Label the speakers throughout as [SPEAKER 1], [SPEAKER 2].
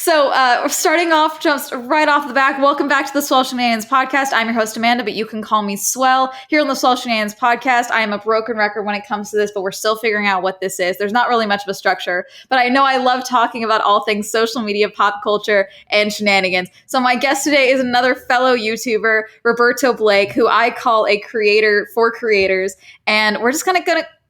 [SPEAKER 1] Starting off just right off the back, welcome back to the Swell Shenanigans podcast. I'm your host, Amanda, but you can call me Swell. Here on the Swell Shenanigans podcast, I am a broken record when it comes to this, but we're still figuring out what this is. There's not really much of a structure, but I know I love talking about all things social media, pop culture, and shenanigans. So my guest today is another fellow YouTuber, Roberto Blake, who I call a creator for creators. And we're just gonna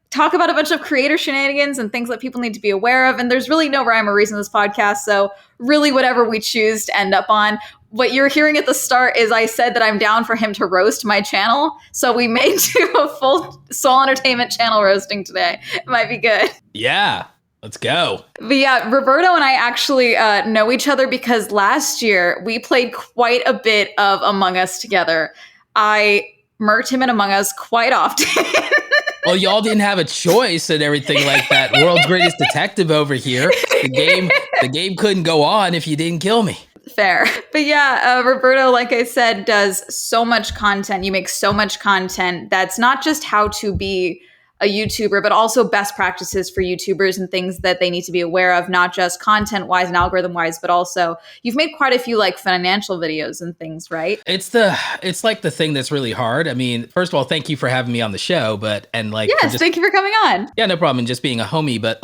[SPEAKER 1] talk about a bunch of creator shenanigans and things that people need to be aware of. And there's really no rhyme or reason to this podcast. So really whatever we choose to end up on. What you're hearing at the start is I said that I'm down for him to roast my channel. So we may do a full Swell Entertainment channel roasting today. It might be good.
[SPEAKER 2] Yeah, let's go.
[SPEAKER 1] But yeah, Roberto and I actually know each other because last year we played quite a bit of Among Us together. I murked him in Among Us quite often.
[SPEAKER 2] Well, y'all didn't have a choice and everything like that. World's greatest detective over here. The game couldn't go on if you didn't kill me.
[SPEAKER 1] Fair. But yeah, Roberto, like I said, does so much content. You make so much content that's not just how to be a YouTuber, but also best practices for YouTubers and things that they need to be aware of, not just content-wise and algorithm-wise, but also you've made quite a few like financial videos and things, right?
[SPEAKER 2] It's like the thing that's really hard. I mean, first of all, thank you for having me on the show,
[SPEAKER 1] yes, thank you for coming on.
[SPEAKER 2] Yeah, no problem. And just being a homie, but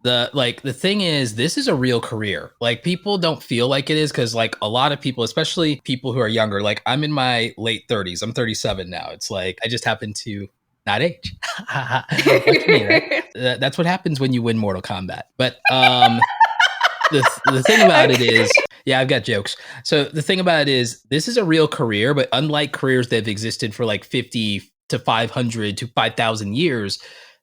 [SPEAKER 2] the thing is, this is a real career. Like, people don't feel like it is because like a lot of people, especially people who are younger, like I'm in my late 30s. I'm 37 now. It's like I just happen to not age. That's me, right? That's what happens when you win Mortal Kombat. But the thing about it is, yeah, I've got jokes. So the thing about it is, this is a real career, but unlike careers that have existed for like 50 to 500 to 5,000 years,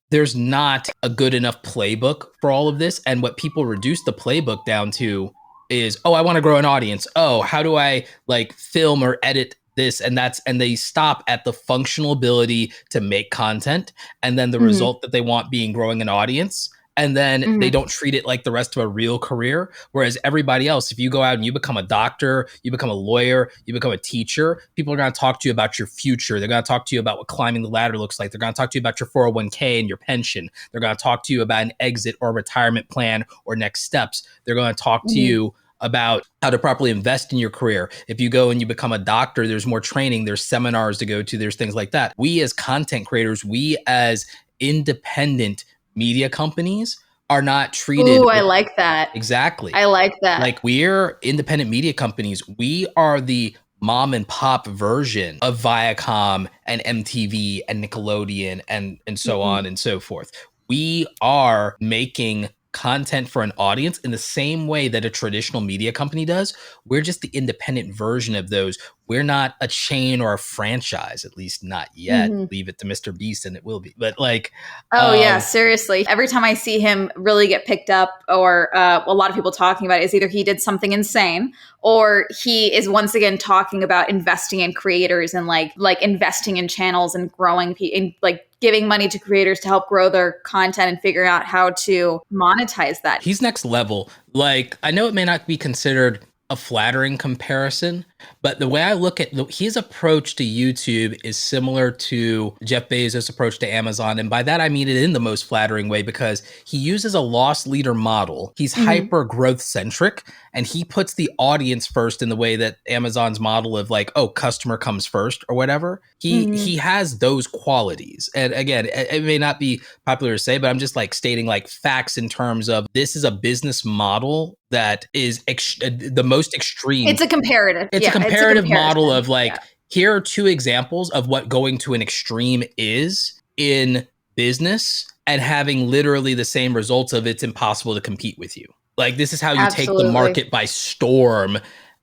[SPEAKER 2] there's not a good enough playbook for all of this. And what people reduce the playbook down to is, oh, I want to grow an audience. Oh, how do I like film or edit this and they stop at the functional ability to make content and then the result that they want being growing an audience. And then they don't treat it like the rest of a real career. Whereas everybody else, if you go out and you become a doctor, you become a lawyer, you become a teacher, people are going to talk to you about your future. They're going to talk to you about what climbing the ladder looks like. They're going to talk to you about your 401k and your pension. They're going to talk to you about an exit or retirement plan or next steps. They're going to talk to you about how to properly invest in your career. If you go and you become a doctor, there's more training, there's seminars to go to, there's things like that. We as content creators, we as independent media companies are not treated.
[SPEAKER 1] Ooh, I like that.
[SPEAKER 2] Exactly.
[SPEAKER 1] I like that.
[SPEAKER 2] Like, we're independent media companies. We are the mom and pop version of Viacom and MTV and Nickelodeon and so on and so forth. We are making content for an audience in the same way that a traditional media company does. We're just the independent version of those. We're not a chain or a franchise, at least not yet. Leave it to Mr. Beast and it will be. But like,
[SPEAKER 1] yeah, seriously. Every time I see him really get picked up or a lot of people talking about it is either he did something insane or he is once again talking about investing in creators and like investing in channels and growing and like giving money to creators to help grow their content and figuring out how to monetize that.
[SPEAKER 2] He's next level. Like, I know it may not be considered a flattering comparison, but the way I look at his approach to YouTube is similar to Jeff Bezos' approach to Amazon. And by that, I mean it in the most flattering way because he uses a loss leader model. He's hyper growth centric and he puts the audience first in the way that Amazon's model of like, oh, customer comes first or whatever. He has those qualities. And again, it may not be popular to say, but I'm just like stating like facts in terms of this is a business model that is the most extreme.
[SPEAKER 1] It's a comparative.
[SPEAKER 2] It's a comparative model of like, here are two examples of what going to an extreme is in business and having literally the same results of it's impossible to compete with you. Like, this is how you take the market by storm.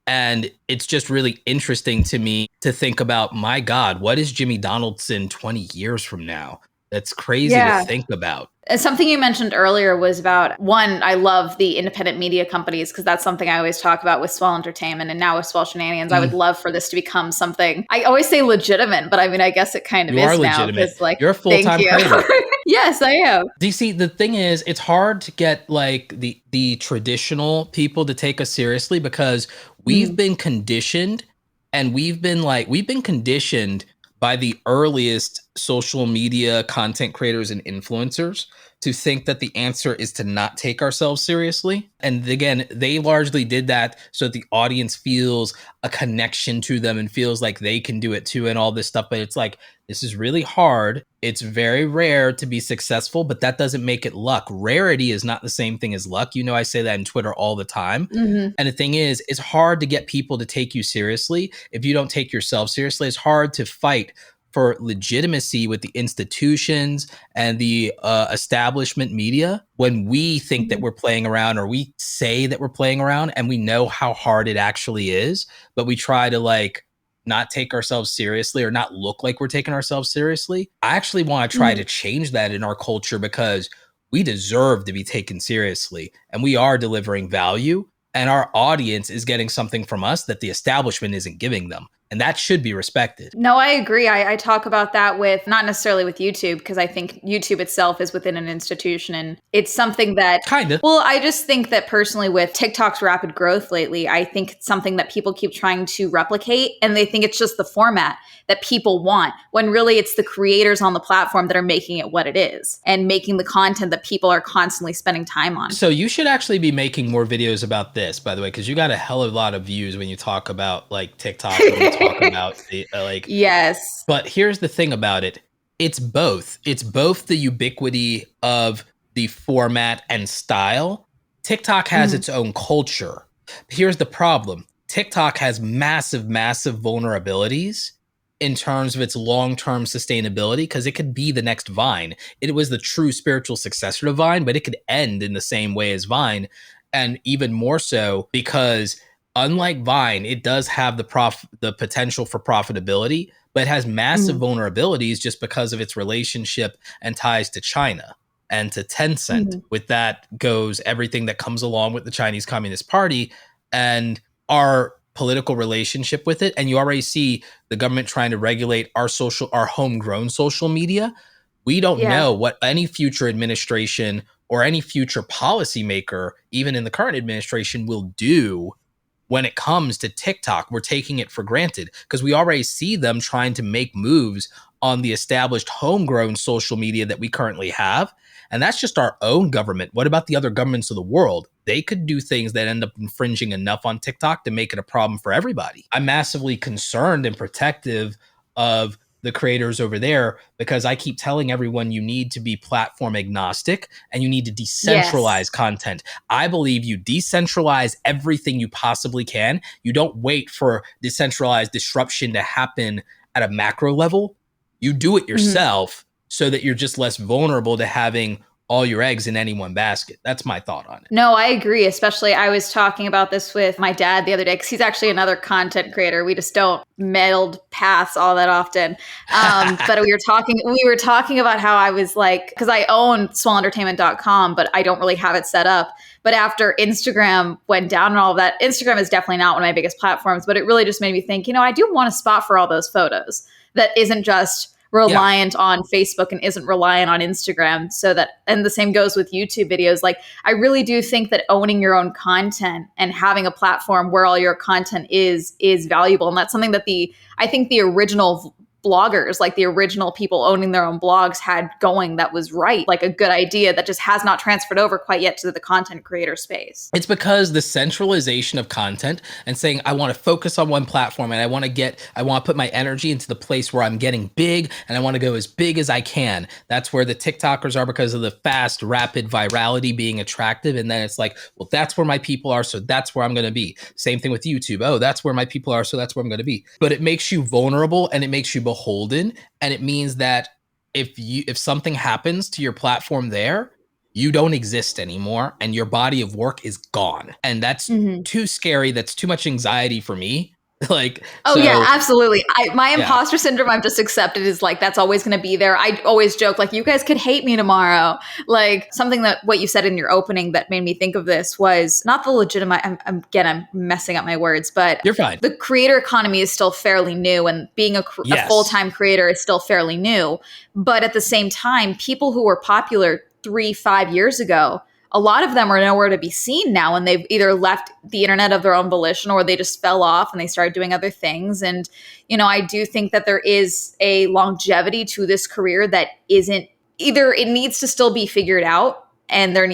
[SPEAKER 2] And it's just really interesting to me to think about, my God, what is Jimmy Donaldson 20 years from now? That's crazy to think about.
[SPEAKER 1] Something you mentioned earlier was about, one, I love the independent media companies because that's something I always talk about with Swell Entertainment and now with Swell Shenanigans. I would love for this to become something, I always say legitimate, but I mean, I guess it kind of is now.
[SPEAKER 2] Legitimate.
[SPEAKER 1] Like,
[SPEAKER 2] you're a full-time creator.
[SPEAKER 1] Yes, I am.
[SPEAKER 2] DC, the thing is, it's hard to get like the traditional people to take us seriously because we've been conditioned and we've been conditioned by the earliest social media content creators and influencers to think that the answer is to not take ourselves seriously. And again, they largely did that so that the audience feels a connection to them and feels like they can do it too and all this stuff. But it's like, this is really hard. It's very rare to be successful, but that doesn't make it luck. Rarity is not the same thing as luck. You know, I say that in Twitter all the time.
[SPEAKER 1] Mm-hmm.
[SPEAKER 2] And the thing is, it's hard to get people to take you seriously if you don't take yourself seriously. It's hard to fight for legitimacy with the institutions and the establishment media when we think that we're playing around, or we say that we're playing around, and we know how hard it actually is, but we try to like not take ourselves seriously or not look like we're taking ourselves seriously. I actually want to try to change that in our culture, because we deserve to be taken seriously, and we are delivering value, and our audience is getting something from us that the establishment isn't giving them. And that should be respected.
[SPEAKER 1] No, I agree. I talk about that with, not necessarily with YouTube, because I think YouTube itself is within an institution, and it's something that
[SPEAKER 2] Kind of.
[SPEAKER 1] Well, I just think that personally with TikTok's rapid growth lately, I think it's something that people keep trying to replicate, and they think it's just the format that people want, when really it's the creators on the platform that are making it what it is and making the content that people are constantly spending time on.
[SPEAKER 2] So you should actually be making more videos about this, by the way, because you got a hell of a lot of views when you talk about like TikTok, when you talk about the
[SPEAKER 1] Yes.
[SPEAKER 2] But here's the thing about it. It's both. It's both the ubiquity of the format and style. TikTok has its own culture. Here's the problem. TikTok has massive, massive vulnerabilities in terms of its long-term sustainability, because it could be the next Vine. It was the true spiritual successor to Vine, but it could end in the same way as Vine. And even more so because unlike Vine, it does have the potential for profitability, but it has massive vulnerabilities just because of its relationship and ties to China and to Tencent. With that goes everything that comes along with the Chinese Communist Party and our political relationship with it. And you already see the government trying to regulate our homegrown social media. We don't know what any future administration or any future policymaker, even in the current administration, will do when it comes to TikTok. We're taking it for granted because we already see them trying to make moves on the established homegrown social media that we currently have. And that's just our own government. What about the other governments of the world? They could do things that end up infringing enough on TikTok to make it a problem for everybody. I'm massively concerned and protective of the creators over there, because I keep telling everyone you need to be platform agnostic and you need to decentralize content. I believe you decentralize everything you possibly can. You don't wait for decentralized disruption to happen at a macro level. You do it yourself so that you're just less vulnerable to having all your eggs in any one basket. That's my thought on it.
[SPEAKER 1] No, I agree. Especially, I was talking about this with my dad the other day, because he's actually another content creator. We just don't meld paths all that often. But we were talking about how I was like, because I own swellentertainment.com, but I don't really have it set up. But after Instagram went down and all of that, Instagram is definitely not one of my biggest platforms, but it really just made me think, I do want a spot for all those photos that isn't just reliant on Facebook and isn't reliant on Instagram. And the same goes with YouTube videos. Like, I really do think that owning your own content and having a platform where all your content is valuable. And that's something that I think the original bloggers, like the original people owning their own blogs, had going that was right, like a good idea that just has not transferred over quite yet to the content creator space.
[SPEAKER 2] It's because the centralization of content and saying, I want to focus on one platform and I want to put my energy into the place where I'm getting big and I want to go as big as I can. That's where the TikTokers are, because of the fast, rapid virality being attractive. And then it's like, well, that's where my people are, so that's where I'm going to be. Same thing with YouTube. Oh, that's where my people are, so that's where I'm going to be. But it makes you vulnerable and it makes you beholden, and it means that if something happens to your platform there, you don't exist anymore and your body of work is gone. And that's too scary. That's too much anxiety for me.
[SPEAKER 1] Yeah, absolutely. My imposter syndrome, I've just accepted, is like, that's always going to be there. I always joke, like, you guys could hate me tomorrow. Like, something that what you said in your opening that made me think of this was not the legitimate, I'm messing up my words, but
[SPEAKER 2] you're fine.
[SPEAKER 1] The creator economy is still fairly new, and being a full-time creator is still fairly new. But at the same time, people who were popular 3-5 years ago, a lot of them are nowhere to be seen now, and they've either left the internet of their own volition or they just fell off and they started doing other things. And, I do think that there is a longevity to this career that isn't either it needs to still be figured out, and there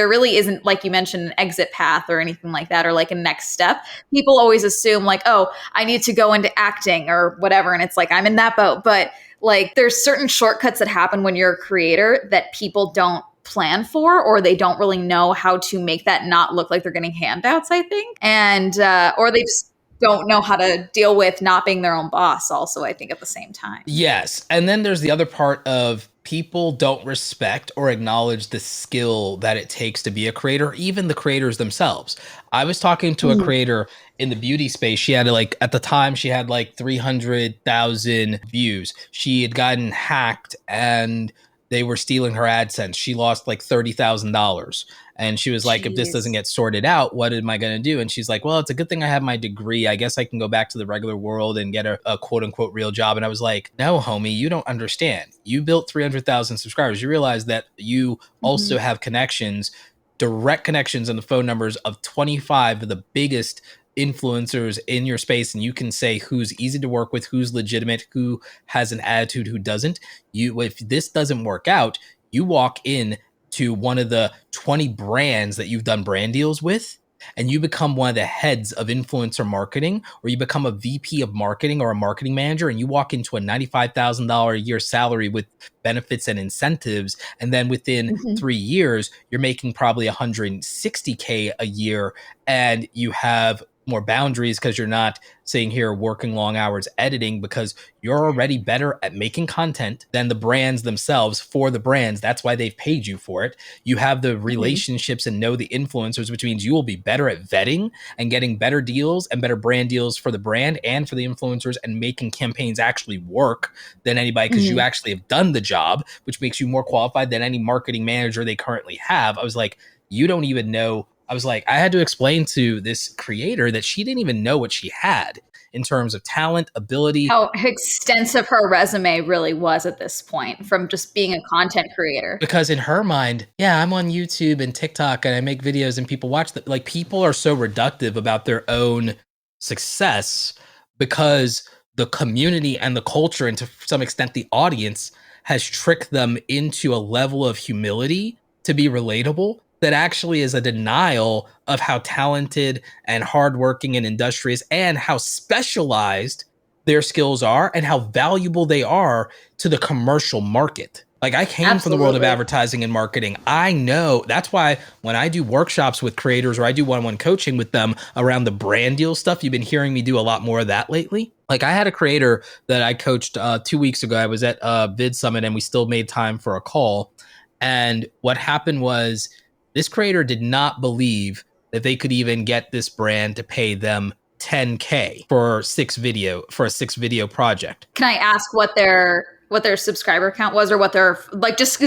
[SPEAKER 1] really isn't, like you mentioned, an exit path or anything like that, or like a next step. People always assume like, oh, I need to go into acting or whatever, and it's like, I'm in that boat. But like, there's certain shortcuts that happen when you're a creator that people don't plan for, or they don't really know how to make that not look like they're getting handouts, I think. And or they just don't know how to deal with not being their own boss also, I think, at the same time.
[SPEAKER 2] Yes. And then there's the other part of people don't respect or acknowledge the skill that it takes to be a creator, even the creators themselves. I was talking to a creator in the beauty space. She had like, at the time, she had like 300,000 views. She had gotten hacked and they were stealing her AdSense. She lost like $30,000. And she was like, if this doesn't get sorted out, what am I going to do? And she's like, well, it's a good thing I have my degree. I guess I can go back to the regular world and get a quote unquote real job. And I was like, no, homie, you don't understand. You built 300,000 subscribers. You realize that you also have connections, direct connections, and the phone numbers of 25 of the biggest influencers in your space, and you can say who's easy to work with, who's legitimate, who has an attitude, who doesn't. If this doesn't work out, you walk in to one of the 20 brands that you've done brand deals with, and you become one of the heads of influencer marketing, or you become a VP of marketing or a marketing manager, and you walk into a $95,000 a year salary with benefits and incentives. And then within 3 years, you're making probably $160K a year, and you have more boundaries because you're not sitting here working long hours editing, because you're already better at making content than the brands themselves for the brands. That's why they've paid you for it. You have the relationships and know the influencers, which means you will be better at vetting and getting better deals and better brand deals for the brand and for the influencers, and making campaigns actually work than anybody, because you actually have done the job, which makes you more qualified than any marketing manager they currently have. I was like, you don't even know. I was like, I had to explain to this creator that she didn't even know what she had in terms of talent, ability.
[SPEAKER 1] How extensive her resume really was at this point from just being a content creator.
[SPEAKER 2] Because in her mind, yeah, I'm on YouTube and TikTok and I make videos and people watch that. Like, people are so reductive about their own success because the community and the culture, and to some extent the audience, has tricked them into a level of humility to be relatable that actually is a denial of how talented and hardworking and industrious and how specialized their skills are and how valuable they are to the commercial market. Like, I came from the world of advertising and marketing. I know that's why when I do workshops with creators or I do one-on-one coaching with them around the brand deal stuff, you've been hearing me do a lot more of that lately. Like, I had a creator that I coached 2 weeks ago. I was at BidSummit and we still made time for a call. And what happened was, this creator did not believe that they could even get this brand to pay them $10K for a 6-video project.
[SPEAKER 1] Can I ask what their subscriber count was, or what their, like, just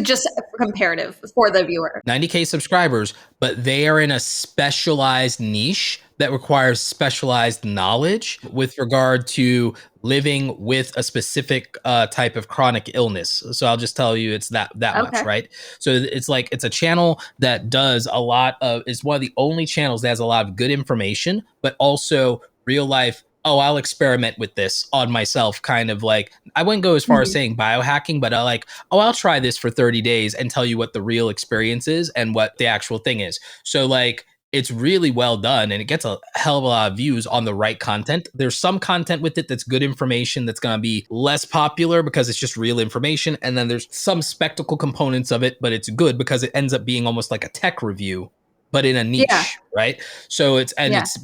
[SPEAKER 1] comparative for the viewer?
[SPEAKER 2] 90K subscribers, but they are in a specialized niche that requires specialized knowledge with regard to living with a specific type of chronic illness. So I'll just tell you it's that much, right? So it's like, it's a channel that does a lot of, it's one of the only channels that has a lot of good information, but also real life, oh, I'll experiment with this on myself, kind of like, I wouldn't go as far as saying biohacking, but I'll try this for 30 days and tell you what the real experience is and what the actual thing is. So like, it's really well done and it gets a hell of a lot of views on the right content. There's some content with it that's good information that's going to be less popular because it's just real information. And then there's some spectacle components of it, but it's good because it ends up being almost like a tech review, but in a niche, right? So it's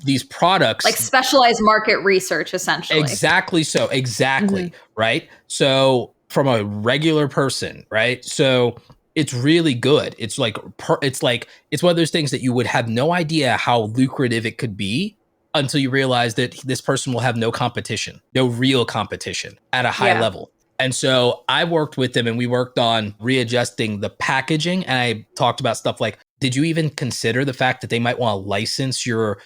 [SPEAKER 2] these products.
[SPEAKER 1] Like specialized market research, essentially.
[SPEAKER 2] Exactly so, exactly, right? So from a regular person, right? So it's really good. It's like it's one of those things that you would have no idea how lucrative it could be until you realize that this person will have no competition, no real competition at a high level. And so I worked with them and we worked on readjusting the packaging. And I talked about stuff like, did you even consider the fact that they might want to license your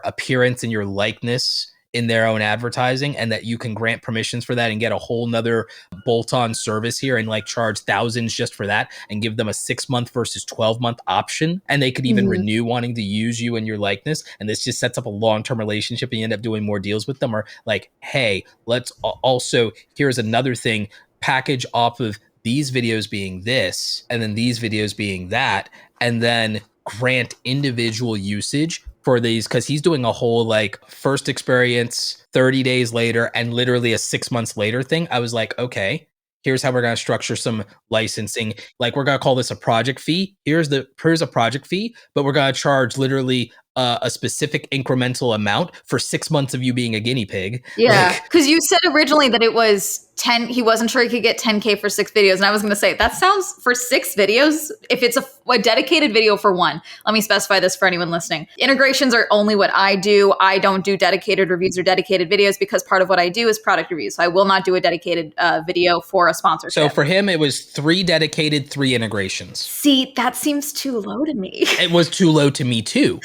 [SPEAKER 2] appearance and your likeness in their own advertising, and that you can grant permissions for that and get a whole nother bolt-on service here and like charge thousands just for that and give them a 6-month versus 12-month option. And they could even renew wanting to use you and your likeness. And this just sets up a long-term relationship and you end up doing more deals with them. Or like, hey, let's also, here's another thing, package off of these videos being this, and then these videos being that, and then grant individual usage for these, because he's doing a whole like first experience 30 days later and literally a 6 months later thing. I was like, okay, here's how we're going to structure some licensing. Like, we're going to call this a project fee. Here's a project fee, but we're going to charge literally a specific incremental amount for 6 months of you being a guinea pig.
[SPEAKER 1] Yeah, because you said originally that it was 10. He wasn't sure he could get 10K for 6 videos. And I was going to say, that sounds for 6 videos. If it's a dedicated video for one, let me specify this for anyone listening. Integrations are only what I do. I don't do dedicated reviews or dedicated videos because part of what I do is product reviews. So I will not do a dedicated video for a sponsorship.
[SPEAKER 2] So for him, it was 3 dedicated, 3 integrations.
[SPEAKER 1] See, that seems too low to me.
[SPEAKER 2] It was too low to me too.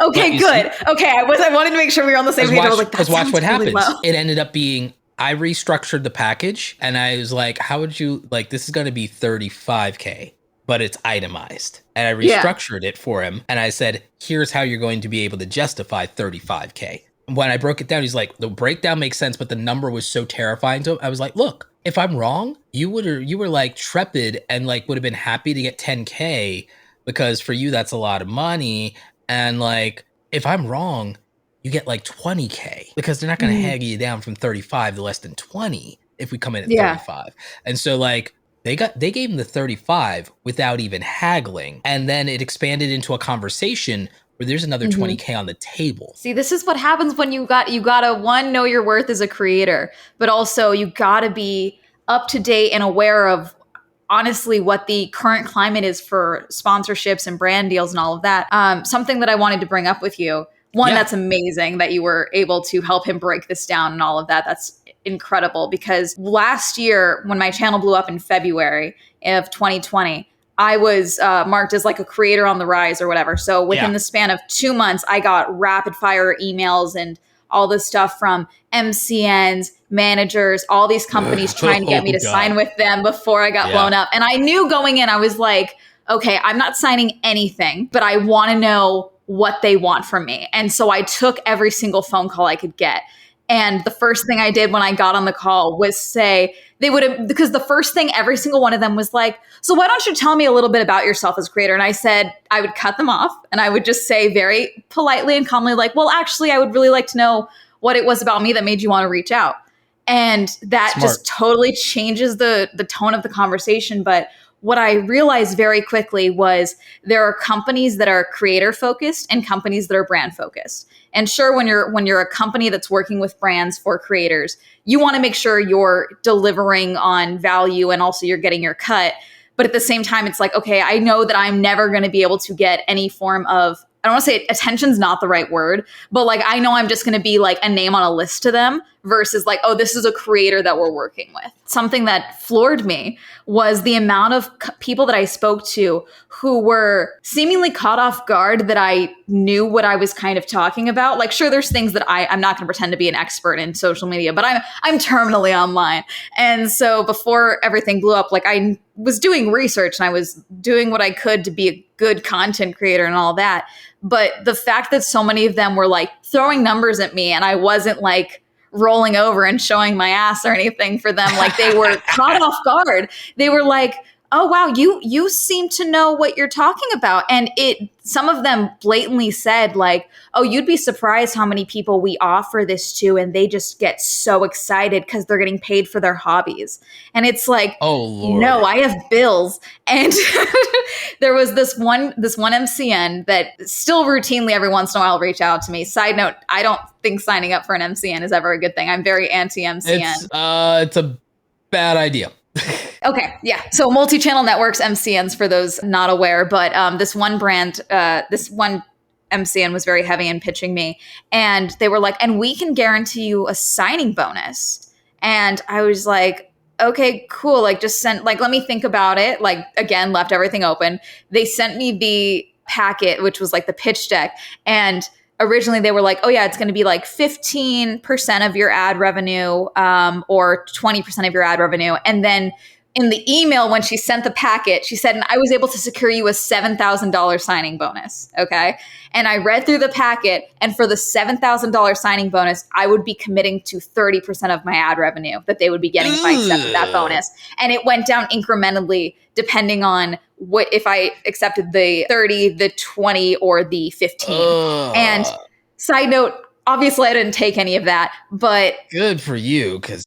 [SPEAKER 1] Okay, good. Okay, I wanted to make sure we were on the same page. I was like, that
[SPEAKER 2] watch what
[SPEAKER 1] really
[SPEAKER 2] happens.
[SPEAKER 1] low.
[SPEAKER 2] It ended up being, I restructured the package and I was like, how would you, like, this is going to be 35K, but it's itemized. And I restructured it for him. And I said, here's how you're going to be able to justify 35K. When I broke it down, he's like, the breakdown makes sense, but the number was so terrifying to him. I was like, look, if I'm wrong, you were like trepid and like would have been happy to get 10K because for you, that's a lot of money. And like, if I'm wrong, you get like 20K because they're not going to haggle you down from 35 to less than 20 if we come in at 35. And so like they gave him the 35 without even haggling. And then it expanded into a conversation where there's another 20K on the table.
[SPEAKER 1] See, this is what happens when you gotta one, know your worth as a creator, but also you gotta be up to date and aware of honestly what the current climate is for sponsorships and brand deals and all of that. Something that I wanted to bring up with you. One, that's amazing that you were able to help him break this down and all of that. That's incredible because last year when my channel blew up in February of 2020, I was marked as like a creator on the rise or whatever. So within the span of 2 months, I got rapid fire emails and all this stuff from MCNs, managers, all these companies trying to get me to sign with them before I got blown up. And I knew going in, I was like, okay, I'm not signing anything, but I want to know what they want from me. And so I took every single phone call I could get. And the first thing I did when I got on the call was say, they would have, because the first thing every single one of them was like, so why don't you tell me a little bit about yourself as a creator? And I said, I would cut them off and I would just say very politely and calmly, like, well, actually, I would really like to know what it was about me that made you want to reach out. And that just totally changes the tone of the conversation. But what I realized very quickly was there are companies that are creator focused and companies that are brand focused. And sure, when you're a company that's working with brands for creators, you want to make sure you're delivering on value and also you're getting your cut. But at the same time, it's like, okay, I know that I'm never going to be able to get any form of, I don't want to say attention's not the right word, but like, I know I'm just going to be like a name on a list to them versus like, oh, this is a creator that we're working with. Something that floored me was the amount of people that I spoke to who were seemingly caught off guard that I knew what I was kind of talking about. Like, sure, there's things that I'm not going to pretend to be an expert in social media, but I'm terminally online. And so before everything blew up, like I was doing research and I was doing what I could to be a good content creator and all that. But the fact that so many of them were like throwing numbers at me and I wasn't like rolling over and showing my ass or anything for them, like they were caught off guard. They were like, oh, wow, you seem to know what you're talking about. And some of them blatantly said like, oh, you'd be surprised how many people we offer this to. And they just get so excited because they're getting paid for their hobbies. And it's like, oh, Lord. No, I have bills. And there was this one MCN that still routinely every once in a while reach out to me. Side note, I don't think signing up for an MCN is ever a good thing. I'm very anti-MCN.
[SPEAKER 2] It's a bad idea.
[SPEAKER 1] Okay, yeah. So multi-channel networks, MCNs, for those not aware, but this one brand, this one MCN was very heavy in pitching me, and they were like, and we can guarantee you a signing bonus. And I was like, okay, cool. Like, just send, like, let me think about it. Like, again, left everything open. They sent me the packet, which was like the pitch deck, and originally they were like, oh yeah, it's going to be like 15% of your ad revenue, or 20% of your ad revenue. And then in the email, when she sent the packet, she said, and I was able to secure you a $7,000 signing bonus. Okay. And I read through the packet, and for the $7,000 signing bonus, I would be committing to 30% of my ad revenue that they would be getting if I accepted that bonus. And it went down incrementally depending on what, if I accepted the 30, the 20, or the 15. And side note, obviously I didn't take any of that, but
[SPEAKER 2] good for you, because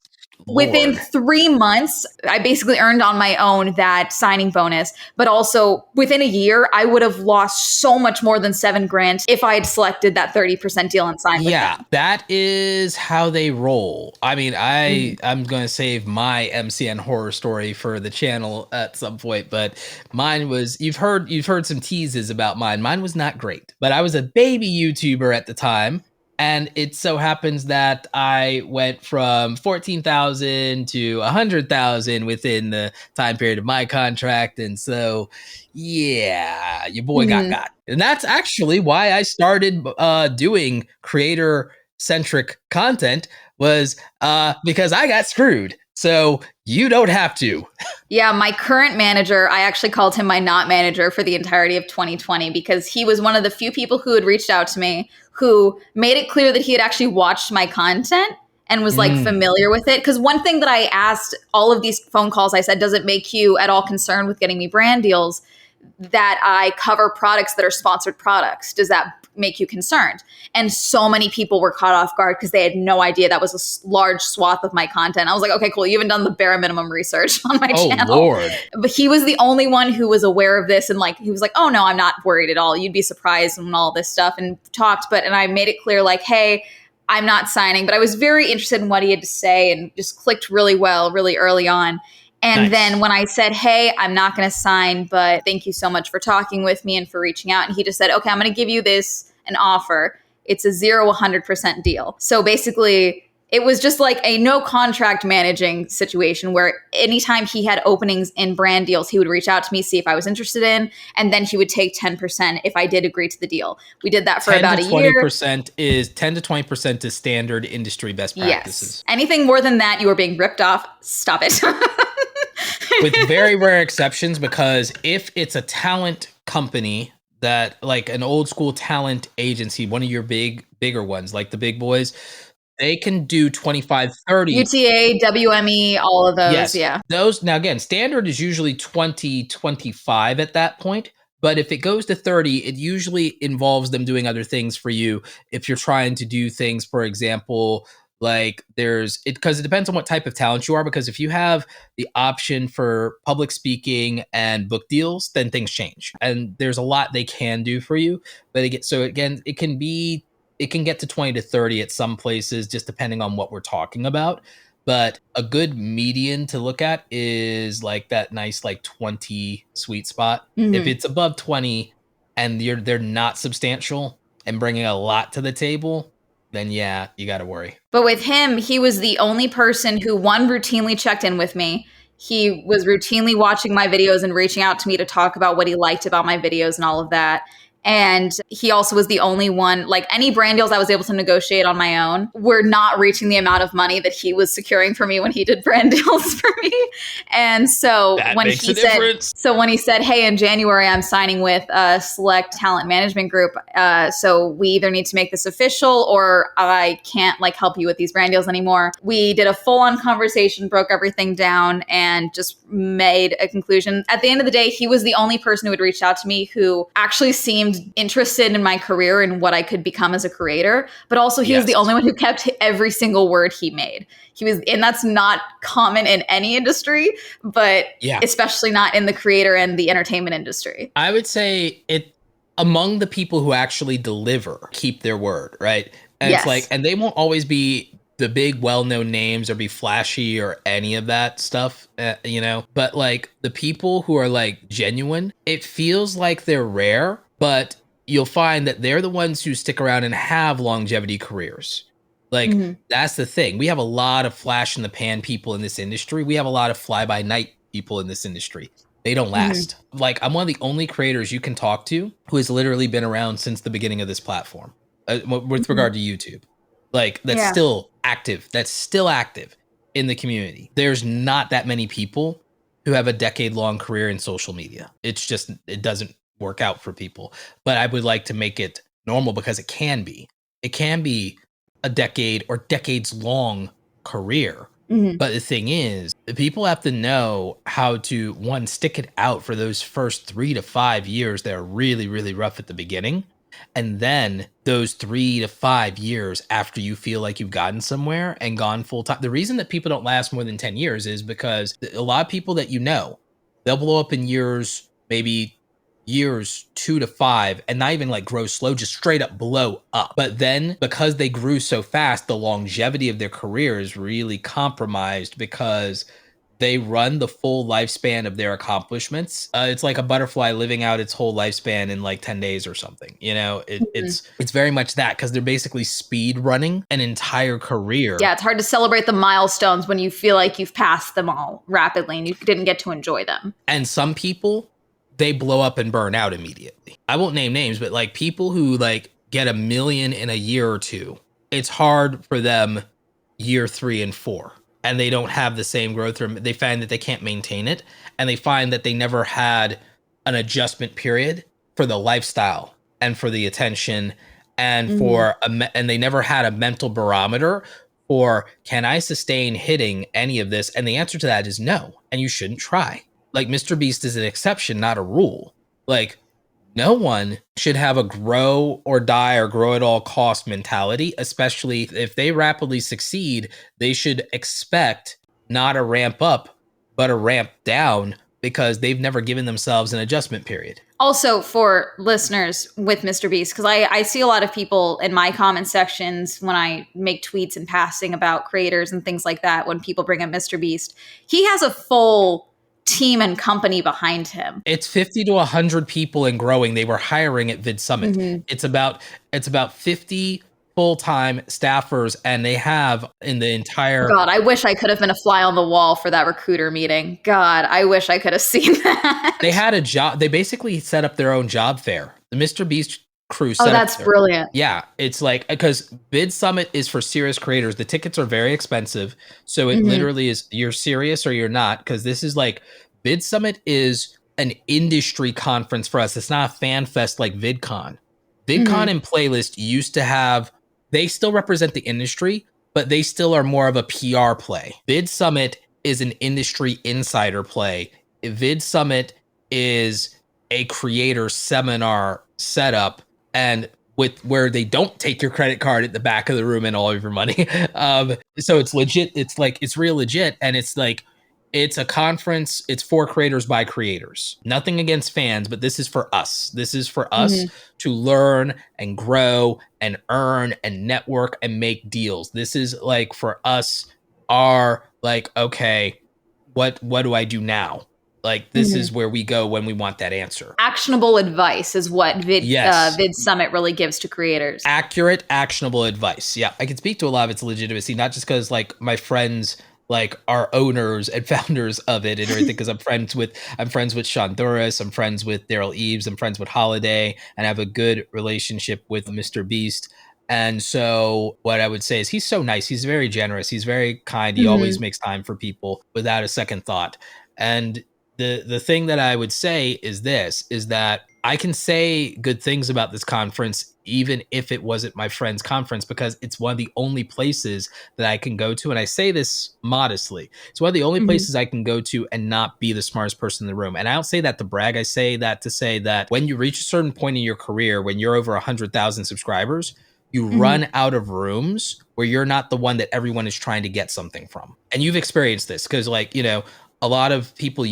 [SPEAKER 1] within 3 months, I basically earned on my own that signing bonus. But also within a year, I would have lost so much more than $7,000 if I had selected that 30% deal and signed with them.
[SPEAKER 2] That is how they roll. I mean, I'm going to save my MCN horror story for the channel at some point, but mine was, you've heard some teases about mine. Mine was not great, but I was a baby YouTuber at the time. And it so happens that I went from 14,000 to 100,000 within the time period of my contract. And so, yeah, your boy got. And that's actually why I started doing creator-centric content, was because I got screwed. So you don't have to.
[SPEAKER 1] Yeah, my current manager, I actually called him my not manager for the entirety of 2020 because he was one of the few people who had reached out to me who made it clear that he had actually watched my content and was like familiar with it. Because one thing that I asked all of these phone calls, I said, does it make you at all concerned with getting me brand deals that I cover products that are sponsored products? Does that make you concerned? And so many people were caught off guard because they had no idea that was a large swath of my content. I was like, okay, cool. You haven't done the bare minimum research on my channel.
[SPEAKER 2] Lord.
[SPEAKER 1] But he was the only one who was aware of this. And like, he was like, oh no, I'm not worried at all. You'd be surprised and all this stuff, and talked. And I made it clear like, hey, I'm not signing, but I was very interested in what he had to say and just clicked really well, really early on. And then when I said, hey, I'm not going to sign, but thank you so much for talking with me and for reaching out. And he just said, okay, I'm going to give you an offer. It's a 0-100% deal. So basically, it was just like a no contract managing situation where anytime he had openings in brand deals, he would reach out to me, see if I was interested in, and then he would take 10% if I did agree to the deal. We did that for about a year.
[SPEAKER 2] 10 to 20% is standard industry best practices.
[SPEAKER 1] Yes. Anything more than that, you are being ripped off. Stop it.
[SPEAKER 2] With very rare exceptions, because if it's a talent company that, like an old school talent agency, one of your bigger ones, like the big boys, they can do 25, 30.
[SPEAKER 1] UTA, WME, all of those.
[SPEAKER 2] Yes,
[SPEAKER 1] yeah.
[SPEAKER 2] Those, now again, standard is usually 20, 25 at that point. But if it goes to 30, it usually involves them doing other things for you. If you're trying to do things, for example, like because it depends on what type of talent you are, because if you have the option for public speaking and book deals, then things change. And there's a lot they can do for you. But it can get to 20 to 30 at some places, just depending on what we're talking about. But a good median to look at is like that nice like 20 sweet spot. If it's above 20 and they're not substantial and bringing a lot to the table, then yeah, you got to worry.
[SPEAKER 1] But with him, he was the only person who, one, routinely checked in with me. He was routinely watching my videos and reaching out to me to talk about what he liked about my videos and all of that. And he also was the only one, like any brand deals I was able to negotiate on my own were not reaching the amount of money that he was securing for me when he did brand deals for me. And so when he said, hey, in January, I'm signing with a select talent management group. So we either need to make this official or I can't like help you with these brand deals anymore. We did a full on conversation, broke everything down, and just made a conclusion. At the end of the day, he was the only person who had reached out to me who actually seemed interested in my career and what I could become as a creator, but also he was the only one who kept every single word he made. And that's not common in any industry, but especially not in the creator and the entertainment industry.
[SPEAKER 2] I would say it among the people who actually deliver, keep their word, right? And it's like, and they won't always be the big well-known names or be flashy or any of that stuff, but like the people who are like genuine, it feels like they're rare, but you'll find that they're the ones who stick around and have longevity careers. Like that's the thing. We have a lot of flash in the pan people in this industry. We have a lot of fly by night people in this industry. They don't last. Like I'm one of the only creators you can talk to who has literally been around since the beginning of this platform with regard to YouTube. Like that's still active. That's still active in the community. There's not that many people who have a decade-long career in social media. It's just, it doesn't work out for people. But I would like to make it normal because it can be. It can be a decade or decades-long career.
[SPEAKER 1] Mhm.
[SPEAKER 2] But the thing is, the people have to know how to, one, stick it out for those first 3 to 5 years that are really, really rough at the beginning. And then those 3 to 5 years after you feel like you've gotten somewhere and gone full time. The reason that people don't last more than 10 years is because a lot of people that they'll blow up in years, maybe years 2 to 5, and not even like grow slow, just straight up blow up. But then because they grew so fast, the longevity of their career is really compromised because they run the full lifespan of their accomplishments. It's like a butterfly living out its whole lifespan in like 10 days or something.
[SPEAKER 1] Mhm.
[SPEAKER 2] It's very much that, because they're basically speed running an entire career.
[SPEAKER 1] Yeah, it's hard to celebrate the milestones when you feel like you've passed them all rapidly and you didn't get to enjoy them.
[SPEAKER 2] And some people, they blow up and burn out immediately. I won't name names, but like people who like get 1 million in a year or two, it's hard for them year 3 and 4. And they don't have the same growth, or they find that they can't maintain it. And they find that they never had an adjustment period for the lifestyle and for the attention and and they never had a mental barometer for, can I sustain hitting any of this? And the answer to that is no. And you shouldn't try. Like Mr. Beast is an exception, not a rule. Like, no one should have a grow or die or grow at all cost mentality, especially if they rapidly succeed. They should expect not a ramp up, but a ramp down, because they've never given themselves an adjustment period.
[SPEAKER 1] Also, for listeners with Mr. Beast, because I see a lot of people in my comment sections when I make tweets in passing about creators and things like that, when people bring up Mr. Beast, he has a full team and company behind him.
[SPEAKER 2] It's 50 to 100 people and growing. They were hiring at BidSummit.
[SPEAKER 1] Mhm.
[SPEAKER 2] It's about 50 full-time staffers, and they have in the entire
[SPEAKER 1] God, I wish I could have been a fly on the wall for that recruiter meeting. God, I wish I could have seen that.
[SPEAKER 2] They had a job. They basically set up their own job fair. The Mr. Beast crew set
[SPEAKER 1] Oh,
[SPEAKER 2] up
[SPEAKER 1] that's brilliant.
[SPEAKER 2] Yeah, it's like, because BidSummit is for serious creators. The tickets are very expensive, so it
[SPEAKER 1] Mhm.
[SPEAKER 2] literally is, you're serious or you're not, because this is like, BidSummit is an industry conference for us. It's not a fan fest like VidCon. VidCon and Playlist used to have, they still represent the industry, but they still are more of a PR play. BidSummit is an industry insider play. VidSummit is a creator seminar setup, and with where they don't take your credit card at the back of the room and all of your money. So it's legit. It's like, it's real legit. And it's like, it's a conference. It's for creators by creators. Nothing against fans, but this is for us. This is for us to learn and grow and earn and network and make deals. This is like for us, our like, okay, what do I do now? Like, this is where we go when we want that answer.
[SPEAKER 1] Actionable advice is what BidSummit really gives to creators.
[SPEAKER 2] Accurate, actionable advice. Yeah, I can speak to a lot of its legitimacy, not just because like my friends like are owners and founders of it and everything, because I'm friends with Sean Doris, I'm friends with Daryl Eves, I'm friends with Holiday, and I have a good relationship with Mr. Beast. And so what I would say is, he's so nice. He's very generous. He's very kind. He always makes time for people without a second thought. And the thing that I would say is this, is that I can say good things about this conference, even if it wasn't my friend's conference, because it's one of the only places that I can go to. And I say this modestly. It's one of the only places I can go to and not be the smartest person in the room. And I don't say that to brag. I say that to say that when you reach a certain point in your career, when you're over 100,000 subscribers, you run out of rooms where you're not the one that everyone is trying to get something from. And you've experienced this, because like, a lot of people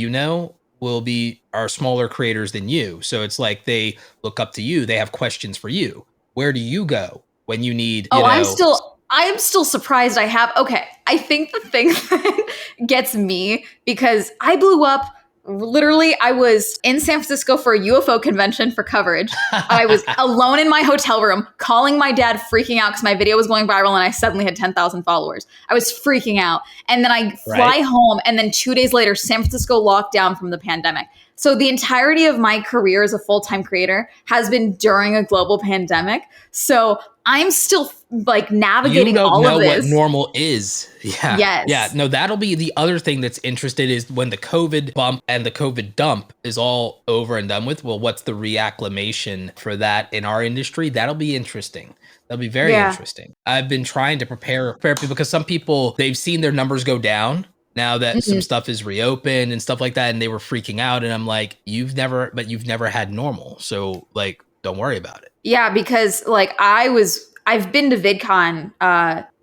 [SPEAKER 2] are smaller creators than you. So it's like they look up to you. They have questions for you. Where do you go when you need,
[SPEAKER 1] I'm still surprised I have. Okay. I think the thing that gets me, because I blew up. Literally, I was in San Francisco for a UFO convention for coverage. I was alone in my hotel room, calling my dad, freaking out because my video was going viral and I suddenly had 10,000 followers. I was freaking out. And then I fly home, and then 2 days later, San Francisco locked down from the pandemic. So the entirety of my career as a full-time creator has been during a global pandemic. So I'm still like
[SPEAKER 2] You
[SPEAKER 1] navigating
[SPEAKER 2] don't
[SPEAKER 1] all of
[SPEAKER 2] know what
[SPEAKER 1] this.
[SPEAKER 2] normal is. Yeah. Yeah.
[SPEAKER 1] Yes.
[SPEAKER 2] No, that'll be the other thing that's interested is when the COVID bump and the COVID dump is all over and done with. Well, what's the reacclimation for that in our industry? That'll be interesting. That'll be very
[SPEAKER 1] Yeah.
[SPEAKER 2] interesting. I've been trying to prepare people because some people, they've seen their numbers go down now that some
[SPEAKER 1] Mhm.
[SPEAKER 2] stuff is reopened and stuff like that. And they were freaking out. And I'm like, you've never had normal. So like, don't worry about it.
[SPEAKER 1] Yeah, because like I've been to VidCon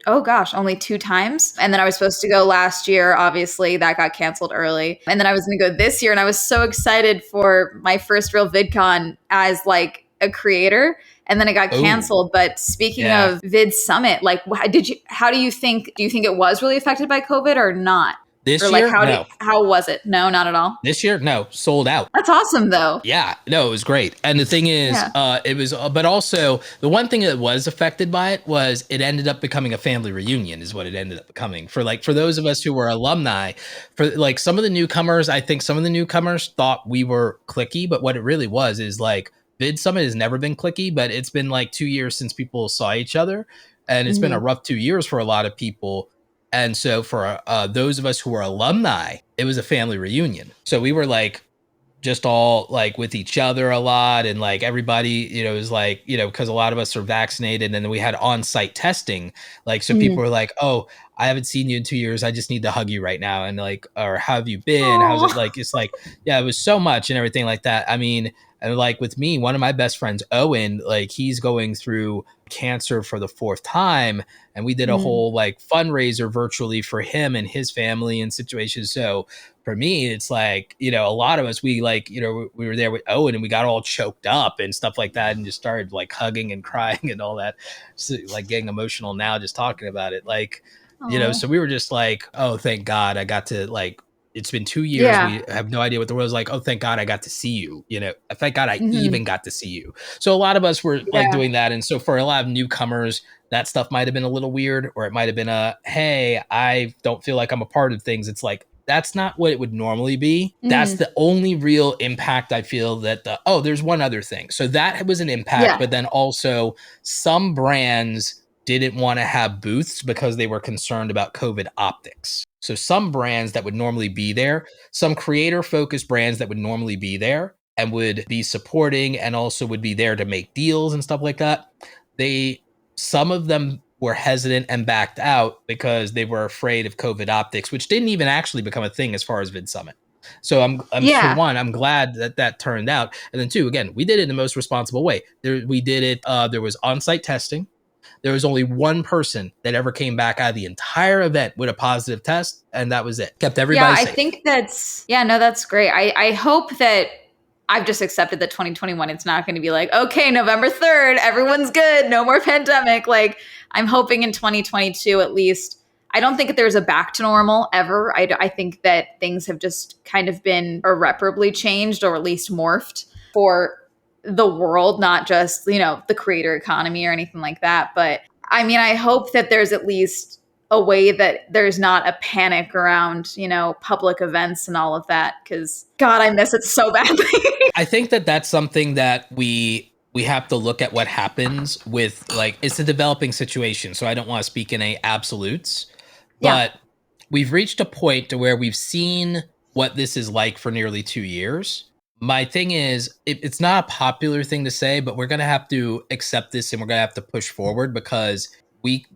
[SPEAKER 1] oh gosh, only 2 times. And then I was supposed to go last year. Obviously, that got canceled early. And then I was going to go this year. And I was so excited for my first real VidCon as like a creator. And then it got
[SPEAKER 2] Oh,
[SPEAKER 1] canceled. But speaking
[SPEAKER 2] yeah.
[SPEAKER 1] of BidSummit, like, how do you think it was really affected by COVID or not?
[SPEAKER 2] This
[SPEAKER 1] Or like,
[SPEAKER 2] year, no.
[SPEAKER 1] how was it? No, not at all.
[SPEAKER 2] This year, no, sold out.
[SPEAKER 1] That's awesome though.
[SPEAKER 2] Yeah, no, it was great. And the thing is,
[SPEAKER 1] Yeah.
[SPEAKER 2] it was, but also the one thing that was affected by it was it ended up becoming a family reunion, is what it ended up becoming for those of us who were alumni. For like some of the newcomers, I think some of the newcomers thought we were cliquey, but what it really was is like BidSummit has never been cliquey, but it's been like 2 years since people saw each other, and it's been a
[SPEAKER 1] Mhm.
[SPEAKER 2] rough 2 years for a lot of people. And so for those of us who were alumni, it was a family reunion. So we were like just all like with each other a lot. And like everybody, was like, because a lot of us are vaccinated and then we had on-site testing. Like, so people
[SPEAKER 1] Mhm.
[SPEAKER 2] were like, oh, I haven't seen you in 2 years. I just need to hug you right now. And like, or how have you been? How's it?
[SPEAKER 1] Oh.
[SPEAKER 2] Like, it's like, yeah, it was so much and everything like that. I mean, and like with me, one of my best friends, Owen, like he's going through cancer for the 4th time. And we did a
[SPEAKER 1] Mm.
[SPEAKER 2] whole like fundraiser virtually for him and his family and situations. So for me, it's like, a lot of us, we like, we were there with Owen and we got all choked up and stuff like that and just started like hugging and crying and all that. So, like getting emotional now just talking about it. Like,
[SPEAKER 1] Oh.
[SPEAKER 2] so we were just like, oh, thank God I got to like, it's been 2 years.
[SPEAKER 1] Yeah.
[SPEAKER 2] We have no idea what the world is like. Oh, thank God I got to see you. Thank God I
[SPEAKER 1] Mhm.
[SPEAKER 2] even got to see you. So a lot of us were like
[SPEAKER 1] Yeah.
[SPEAKER 2] doing that. And so for a lot of newcomers, that stuff might have been a little weird, or it might have been hey, I don't feel like I'm a part of things. It's like, that's not what it would normally be. That's
[SPEAKER 1] Mhm.
[SPEAKER 2] the only real impact I feel that there's one other thing. So that was an impact,
[SPEAKER 1] Yeah.
[SPEAKER 2] but then also some brands didn't want to have booths because they were concerned about COVID optics. So some brands that would normally be there, some creator focused brands that would normally be there and would be supporting and also would be there to make deals and stuff like that. Some of them were hesitant and backed out because they were afraid of COVID optics, which didn't even actually become a thing as far as VidSummit. So I'm for
[SPEAKER 1] Yeah.
[SPEAKER 2] one, I'm glad that turned out. And then two, again, we did it in the most responsible way. We did it. There was on-site testing. There was only one person that ever came back out of the entire event with a positive test, and that was it. Kept
[SPEAKER 1] Yeah,
[SPEAKER 2] everybody
[SPEAKER 1] I
[SPEAKER 2] safe.
[SPEAKER 1] think that's great. I hope that I've just accepted that 2021, it's not going to be like, okay, November 3rd, everyone's good, no more pandemic. Like, I'm hoping in 2022, at least, I don't think that there's a back to normal ever. I think that things have just kind of been irreparably changed or at least morphed for the world, not just, the creator economy or anything like that. But I mean, I hope that there's at least a way that there's not a panic around, public events and all of that. Cause God, I miss it so badly.
[SPEAKER 2] I think that's something that we have to look at what happens with, like, it's a developing situation. So I don't want to speak in absolutes,
[SPEAKER 1] Yeah.
[SPEAKER 2] but we've reached a point to where we've seen what this is like for nearly 2 years. My thing is, it's not a popular thing to say, but we're going to have to accept this and we're going to have to push forward because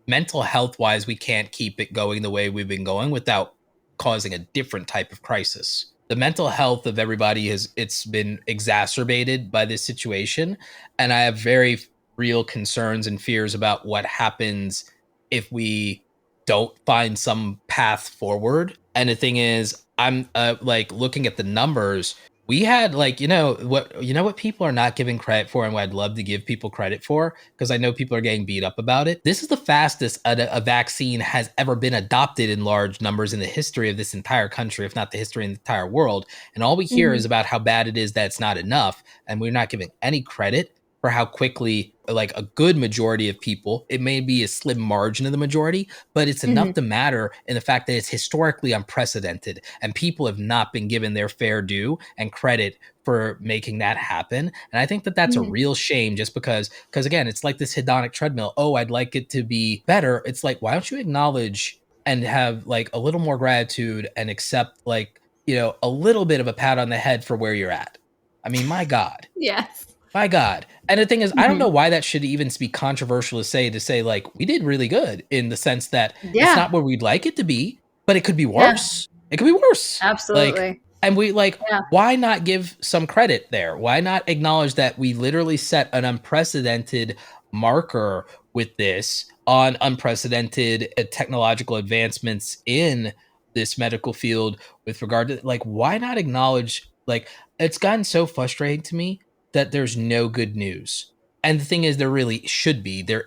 [SPEAKER 2] mental health wise, we can't keep it going the way we've been going without causing a different type of crisis. The mental health of everybody it's been exacerbated by this situation. And I have very real concerns and fears about what happens if we don't find some path forward. And the thing is, I'm like looking at the numbers. We had like, what people are not giving credit for, and what I'd love to give people credit for, because I know people are getting beat up about it. This is the fastest a vaccine has ever been adopted in large numbers in the history of this entire country, if not the history of the entire world. And all we hear
[SPEAKER 1] Mhm.
[SPEAKER 2] is about how bad it is that it's not enough, and we're not giving any credit. for how quickly like a good majority of people, it may be a slim margin of the majority, but it's enough
[SPEAKER 1] Mhm.
[SPEAKER 2] to matter in the fact that it's historically unprecedented and people have not been given their fair due and credit for making that happen. And I think that that's a
[SPEAKER 1] Mhm.
[SPEAKER 2] real shame just because again, it's like this hedonic treadmill. Oh, I'd like it to be better. It's like, why don't you acknowledge and have like a little more gratitude and accept like, a little bit of a pat on the head for where you're at. I mean, my God.
[SPEAKER 1] Yes.
[SPEAKER 2] My God. And the thing is, I don't know
[SPEAKER 1] Mhm.
[SPEAKER 2] why that should even be controversial to say, like, we did really good in the sense that it's
[SPEAKER 1] Yeah.
[SPEAKER 2] not where we'd like it to be, but it could be
[SPEAKER 1] Yeah.
[SPEAKER 2] worse. It could be worse. Like,
[SPEAKER 1] Absolutely.
[SPEAKER 2] and we like,
[SPEAKER 1] Yeah.
[SPEAKER 2] why not give some credit there? Why not acknowledge that we literally set an unprecedented marker with this on unprecedented technological advancements in this medical field with regard to like, why not acknowledge like it's gotten so frustrating to me that there's no good news. And the thing is, there really should be. There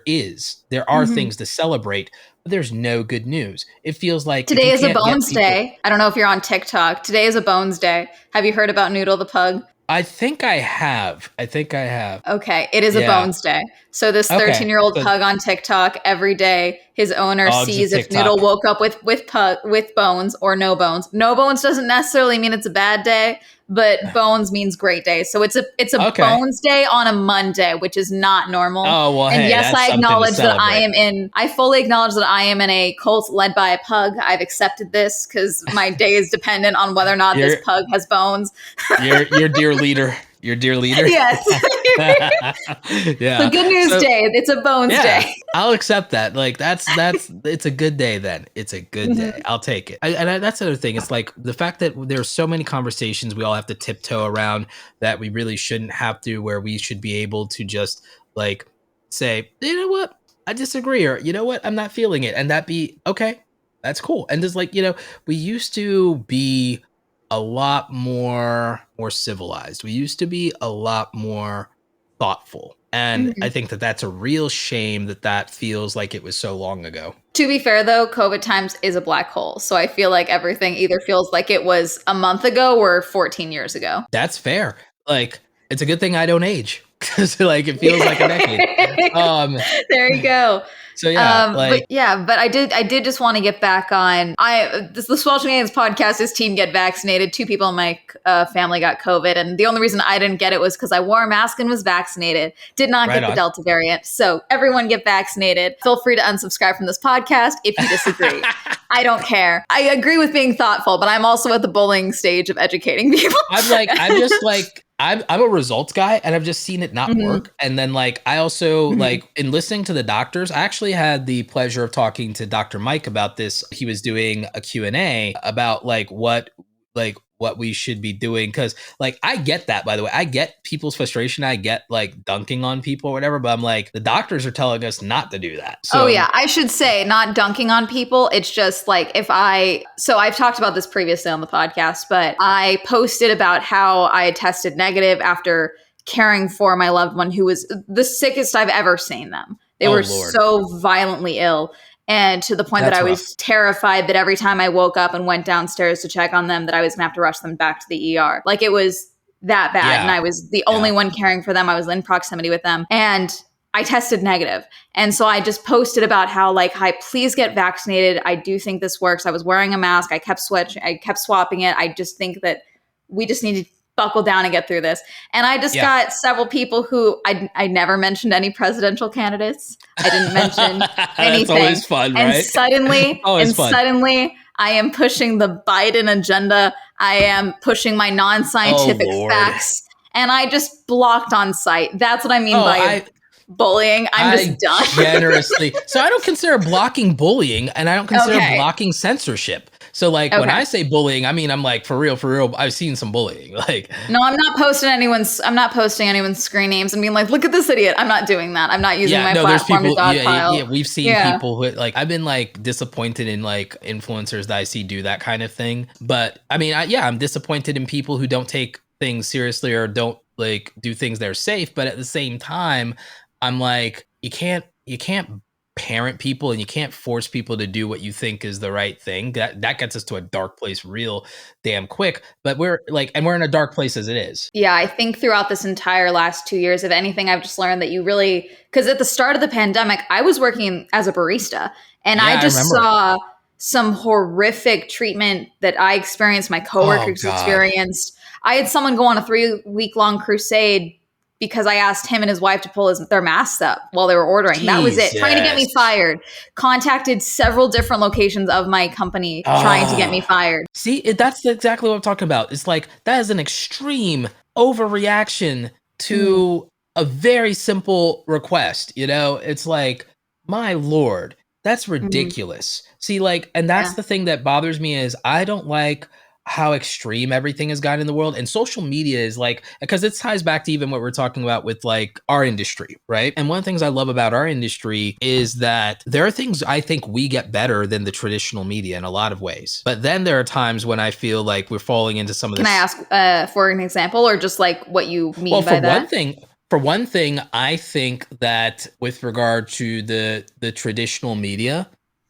[SPEAKER 2] are
[SPEAKER 1] Mhm.
[SPEAKER 2] things to celebrate, but there's no good news. It feels like if
[SPEAKER 1] Today
[SPEAKER 2] you
[SPEAKER 1] is a
[SPEAKER 2] can't get
[SPEAKER 1] Bones
[SPEAKER 2] people,
[SPEAKER 1] Day. I don't know if you're on TikTok. Today is a Bones Day. Have you heard about Noodle the pug?
[SPEAKER 2] I think I have. I think I have.
[SPEAKER 1] Okay, it is a
[SPEAKER 2] Yeah.
[SPEAKER 1] Bones Day. So this
[SPEAKER 2] Okay.
[SPEAKER 1] 13-year-old
[SPEAKER 2] So,
[SPEAKER 1] pug on TikTok every day, his owner
[SPEAKER 2] oh, just
[SPEAKER 1] sees if Noodle
[SPEAKER 2] TikTok.
[SPEAKER 1] woke up with bones or no bones. No bones doesn't necessarily mean it's a bad day, but bones means great day. So it's a
[SPEAKER 2] Okay.
[SPEAKER 1] Bones Day on a Monday, which is not normal.
[SPEAKER 2] Oh, well,
[SPEAKER 1] And
[SPEAKER 2] hey,
[SPEAKER 1] yes,
[SPEAKER 2] that's something to celebrate.
[SPEAKER 1] I fully acknowledge that I am in a cult led by a pug. I've accepted this because my day is dependent on whether or not this
[SPEAKER 2] You're
[SPEAKER 1] pug has bones.
[SPEAKER 2] your dear leader. Your dear leader.
[SPEAKER 1] Yes. So
[SPEAKER 2] Yeah.
[SPEAKER 1] good news
[SPEAKER 2] So
[SPEAKER 1] day. It's a Bones
[SPEAKER 2] yeah,
[SPEAKER 1] Day.
[SPEAKER 2] I'll accept that. Like that's it's a good day then. It's a good day. I'll take it. That's the other thing. It's like the fact that there's so many conversations we all have to tiptoe around that we really shouldn't have to, where we should be able to just like say, you know what, I disagree, or you know what, I'm not feeling it, and that be okay. That's cool. And just like we used to be a lot more civilized. We used to be a lot more thoughtful. And I
[SPEAKER 1] Mhm.
[SPEAKER 2] think that that's a real shame that that feels like it was so long ago.
[SPEAKER 1] To be fair, though, COVID times is a black hole. So I feel like everything either feels like it was a month ago or 14 years ago.
[SPEAKER 2] That's fair. Like, it's a good thing I don't age because like it feels like a decade. Um,
[SPEAKER 1] There you go.
[SPEAKER 2] so yeah,
[SPEAKER 1] But
[SPEAKER 2] like
[SPEAKER 1] yeah, but I did just want to get back on. The Swell Shenanigans podcast is Team Get Vaccinated. Two people in my family got COVID, and the only reason I didn't get it was because I wore a mask and was vaccinated. Did not
[SPEAKER 2] right
[SPEAKER 1] get the
[SPEAKER 2] on.
[SPEAKER 1] Delta variant. So everyone get vaccinated. Feel free to unsubscribe from this podcast if you disagree. I don't care. I agree with being thoughtful, but I'm also at the bullying stage of educating people.
[SPEAKER 2] I'm just like I'm a results guy and I've just seen it not
[SPEAKER 1] Mhm.
[SPEAKER 2] work. And then like I also
[SPEAKER 1] Mhm.
[SPEAKER 2] like in listening to the doctors, I actually had the pleasure of talking to Dr. Mike about this. He was doing a Q&A about like what we should be doing, cuz like I get that, by the way. I get people's frustration. I get like dunking on people or whatever, but I'm like the doctors are telling us not to do that.
[SPEAKER 1] Oh
[SPEAKER 2] So
[SPEAKER 1] yeah, I should say not dunking on people. It's just like so I've talked about this previously on the podcast, but I posted about how I had tested negative after caring for my loved one who was the sickest I've ever seen them. They
[SPEAKER 2] oh
[SPEAKER 1] were
[SPEAKER 2] Lord,
[SPEAKER 1] so violently ill, and to the point that
[SPEAKER 2] that's
[SPEAKER 1] I
[SPEAKER 2] rough.
[SPEAKER 1] was terrified that every time I woke up and went downstairs to check on them that I was going to have to rush them back to the ER. Like it was that bad, and
[SPEAKER 2] Yeah.
[SPEAKER 1] I was the
[SPEAKER 2] Yeah.
[SPEAKER 1] only one caring for them. I was in proximity with them, and I tested negative. And so I just posted about how like, hi, please get vaccinated. I do think this works. I was wearing a mask. I kept swapping it. I just think that we just need to buckle down and get through this. And I just
[SPEAKER 2] Yeah.
[SPEAKER 1] got several people who I never mentioned any presidential candidates. I didn't mention
[SPEAKER 2] That's
[SPEAKER 1] anything.
[SPEAKER 2] always fun,
[SPEAKER 1] And
[SPEAKER 2] right? Always fun.
[SPEAKER 1] suddenly I am pushing the Biden agenda. I am pushing my
[SPEAKER 2] Oh
[SPEAKER 1] non-scientific
[SPEAKER 2] Lord.
[SPEAKER 1] facts. And I just blocked on site. That's what I mean
[SPEAKER 2] Oh,
[SPEAKER 1] by bullying. I'm just
[SPEAKER 2] I
[SPEAKER 1] done.
[SPEAKER 2] generously. So I don't consider blocking bullying, and I don't consider
[SPEAKER 1] Okay.
[SPEAKER 2] blocking censorship. So like when
[SPEAKER 1] Okay.
[SPEAKER 2] I say bullying, I mean I'm like for real. I've seen some bullying. Like
[SPEAKER 1] No, I'm not posting anyone's screen names and being like, look at this idiot. I'm not doing that. I'm not using my
[SPEAKER 2] there's
[SPEAKER 1] platform
[SPEAKER 2] people.
[SPEAKER 1] to dogpile.
[SPEAKER 2] Yeah. We've seen
[SPEAKER 1] Yeah.
[SPEAKER 2] people who like I've been like disappointed in like influencers that I see do that kind of thing. But I mean, I'm disappointed in people who don't take things seriously or don't like do things that are safe. But at the same time, I'm like, you can't parent people and you can't force people to do what you think is the right thing. That gets us to a dark place real damn quick. But we're in a dark place as it is.
[SPEAKER 1] Yeah, I think throughout this entire last 2 years, if anything, I've just learned that you really, because at the start of the pandemic, I was working as a barista and
[SPEAKER 2] Yeah,
[SPEAKER 1] I
[SPEAKER 2] I
[SPEAKER 1] just
[SPEAKER 2] remember.
[SPEAKER 1] saw some horrific treatment that I experienced, my coworkers
[SPEAKER 2] God.
[SPEAKER 1] experienced. I had someone go on a 3-week-long crusade because I asked him and his wife to pull their masks up while they were ordering. That was it. Trying to get me
[SPEAKER 2] Jesus.
[SPEAKER 1] fired. Contacted several different locations of my company trying to get me fired.
[SPEAKER 2] See, that's exactly what I'm talking about. It's like, that is an extreme overreaction to a very simple request. You know, it's like, my Lord, that's ridiculous. See, like, and that's the thing that bothers me is I don't like how extreme everything has gotten in the world. And social media is like, because it ties back to even what we're talking about with like our industry, right? And one of the things I love about our industry is that there are things I think we get better than the traditional media in a lot of ways. But then there are times when I feel like we're falling into some of this.
[SPEAKER 1] Can I ask for an example, or just like what you mean by that?
[SPEAKER 2] For one thing, I think that with regard to the traditional media,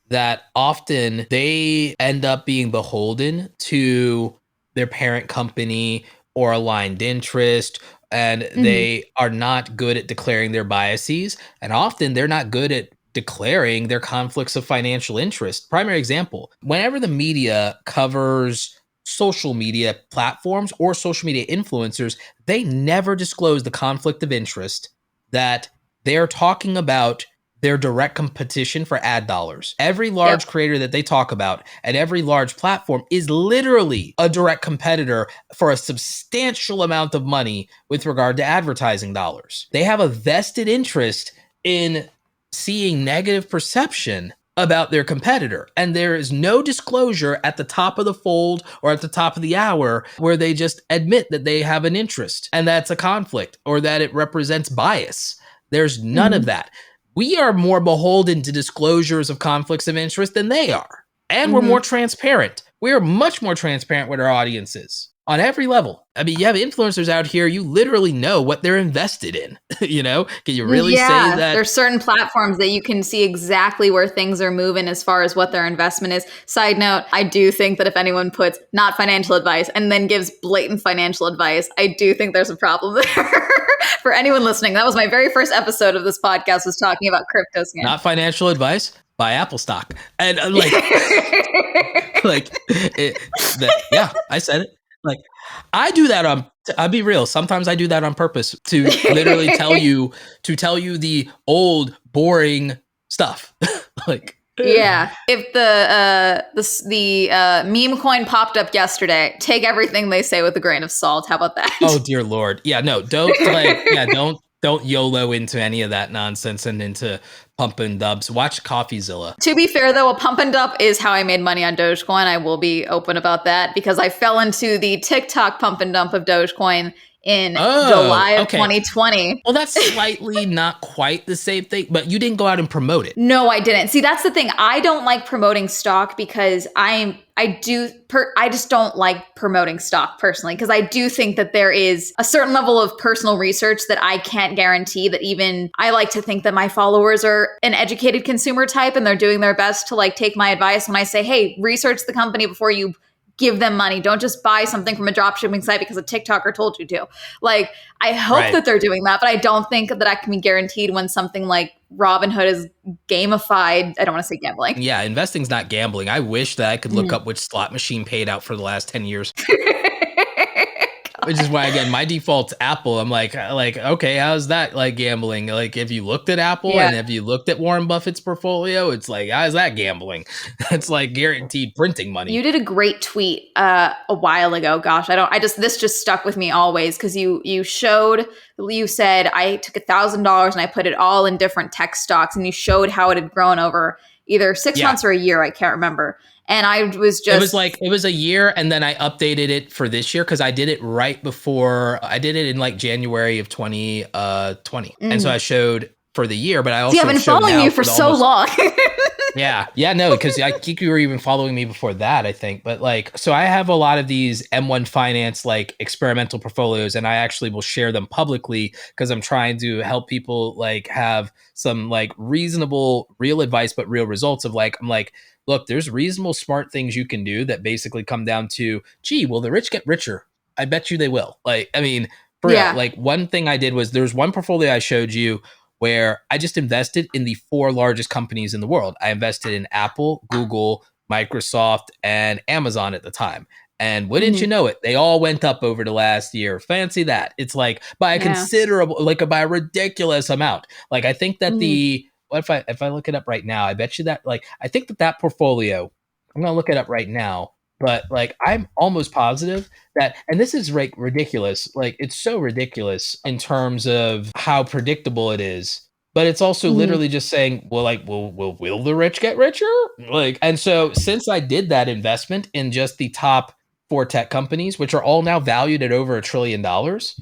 [SPEAKER 2] that often they end up being beholden to their parent company or aligned interest, and they are not good at declaring their biases. And often they're not good at declaring their conflicts of financial interest. Primary example, whenever the media covers social media platforms or social media influencers, they never disclose the conflict of interest that they're talking about their direct competition for ad dollars. Every large creator that they talk about and every large platform is literally a direct competitor for a substantial amount of money with regard to advertising dollars. They have a vested interest in seeing negative perception about their competitor. And there is no disclosure at the top of the fold or at the top of the hour where they just admit that they have an interest and that's a conflict or that it represents bias. There's none of that. We are more beholden to disclosures of conflicts of interest than they are. And we're more transparent. We're much more transparent with our audiences on every level. I mean, you have influencers out here, you literally know what they're invested in. You know, can you really say that?
[SPEAKER 1] There's certain platforms that you can see exactly where things are moving as far as what their investment is. Side note, I do think that if anyone puts not financial advice and then gives blatant financial advice, I do think there's a problem there. For anyone listening, that was my very first episode of this podcast, was talking about crypto scams.
[SPEAKER 2] Not financial advice, buy Apple stock. And yeah, I said it. Like, I do that I'll be real. Sometimes I do that on purpose to literally tell you the old, boring stuff. Like,
[SPEAKER 1] yeah. If the meme coin popped up yesterday, take everything they say with a grain of salt. How about that?
[SPEAKER 2] Oh dear Lord. Yeah, no, don't don't YOLO into any of that nonsense and into pump and dubs. Watch CoffeeZilla.
[SPEAKER 1] To be fair, though, a pump and dump is how I made money on Dogecoin. I will be open about that because I fell into the TikTok pump and dump of Dogecoin in July of 2020.
[SPEAKER 2] Well, that's slightly not quite the same thing, but you didn't go out and promote it.
[SPEAKER 1] No, I didn't. See, that's the thing. I don't like promoting stock because I just don't like promoting stock personally, because I do think that there is a certain level of personal research that I can't guarantee that even I like to think that my followers are an educated consumer type and they're doing their best to like take my advice when I say, hey, research the company before you give them money. Don't just buy something from a dropshipping site because a TikToker told you to. Like, I hope that they're doing that, but I don't think that I can be guaranteed when something like Robinhood is gamified. I don't want to say gambling.
[SPEAKER 2] Yeah, investing's not gambling. I wish that I could look up which slot machine paid out for the last 10 years. Which is why, again, my default's Apple. I'm like, okay, how's that like gambling? Like, if you looked at Apple and if you looked at Warren Buffett's portfolio, it's like, how's that gambling? It's like guaranteed printing money.
[SPEAKER 1] You did a great tweet a while ago. Gosh, this just stuck with me always, because you said I took $1,000 and I put it all in different tech stocks, and you showed how it had grown over either 6 months or a year. I can't remember. And I was just...
[SPEAKER 2] It was a year, and then I updated it for this year because I did it right before... I did it in like January of 2020. And so I showed for the year, but I also...
[SPEAKER 1] See, I've been following you for so long.
[SPEAKER 2] Yeah. Yeah. No, because I think you were even following me before that, I think. But like, so I have a lot of these M1 Finance like experimental portfolios, and I actually will share them publicly because I'm trying to help people like have some like reasonable, real advice, but real results of like, I'm like, look, there's reasonable, smart things you can do that basically come down to, gee, will the rich get richer? I bet you they will. Like, I mean, for real,
[SPEAKER 1] Yeah.
[SPEAKER 2] like one thing I did was there's one portfolio I showed you where I just invested in the four largest companies in the world. I invested in Apple, Google, Microsoft, and Amazon at the time. And wouldn't you
[SPEAKER 1] Mhm.
[SPEAKER 2] know it, they all went up over the last year. Fancy that. It's like by a
[SPEAKER 1] Yeah.
[SPEAKER 2] considerable, like by a ridiculous amount. Like I think that
[SPEAKER 1] Mhm.
[SPEAKER 2] what if I look it up right now, I bet you that like I think that that portfolio, I'm gonna look it up right now, but like I'm almost positive that, and this is like ridiculous, like it's so ridiculous in terms of how predictable it is, but it's also
[SPEAKER 1] Mhm.
[SPEAKER 2] literally just saying, well, like will the rich get richer, like, and so since I did that investment in just the top four tech companies, which are all now valued at over $1 trillion,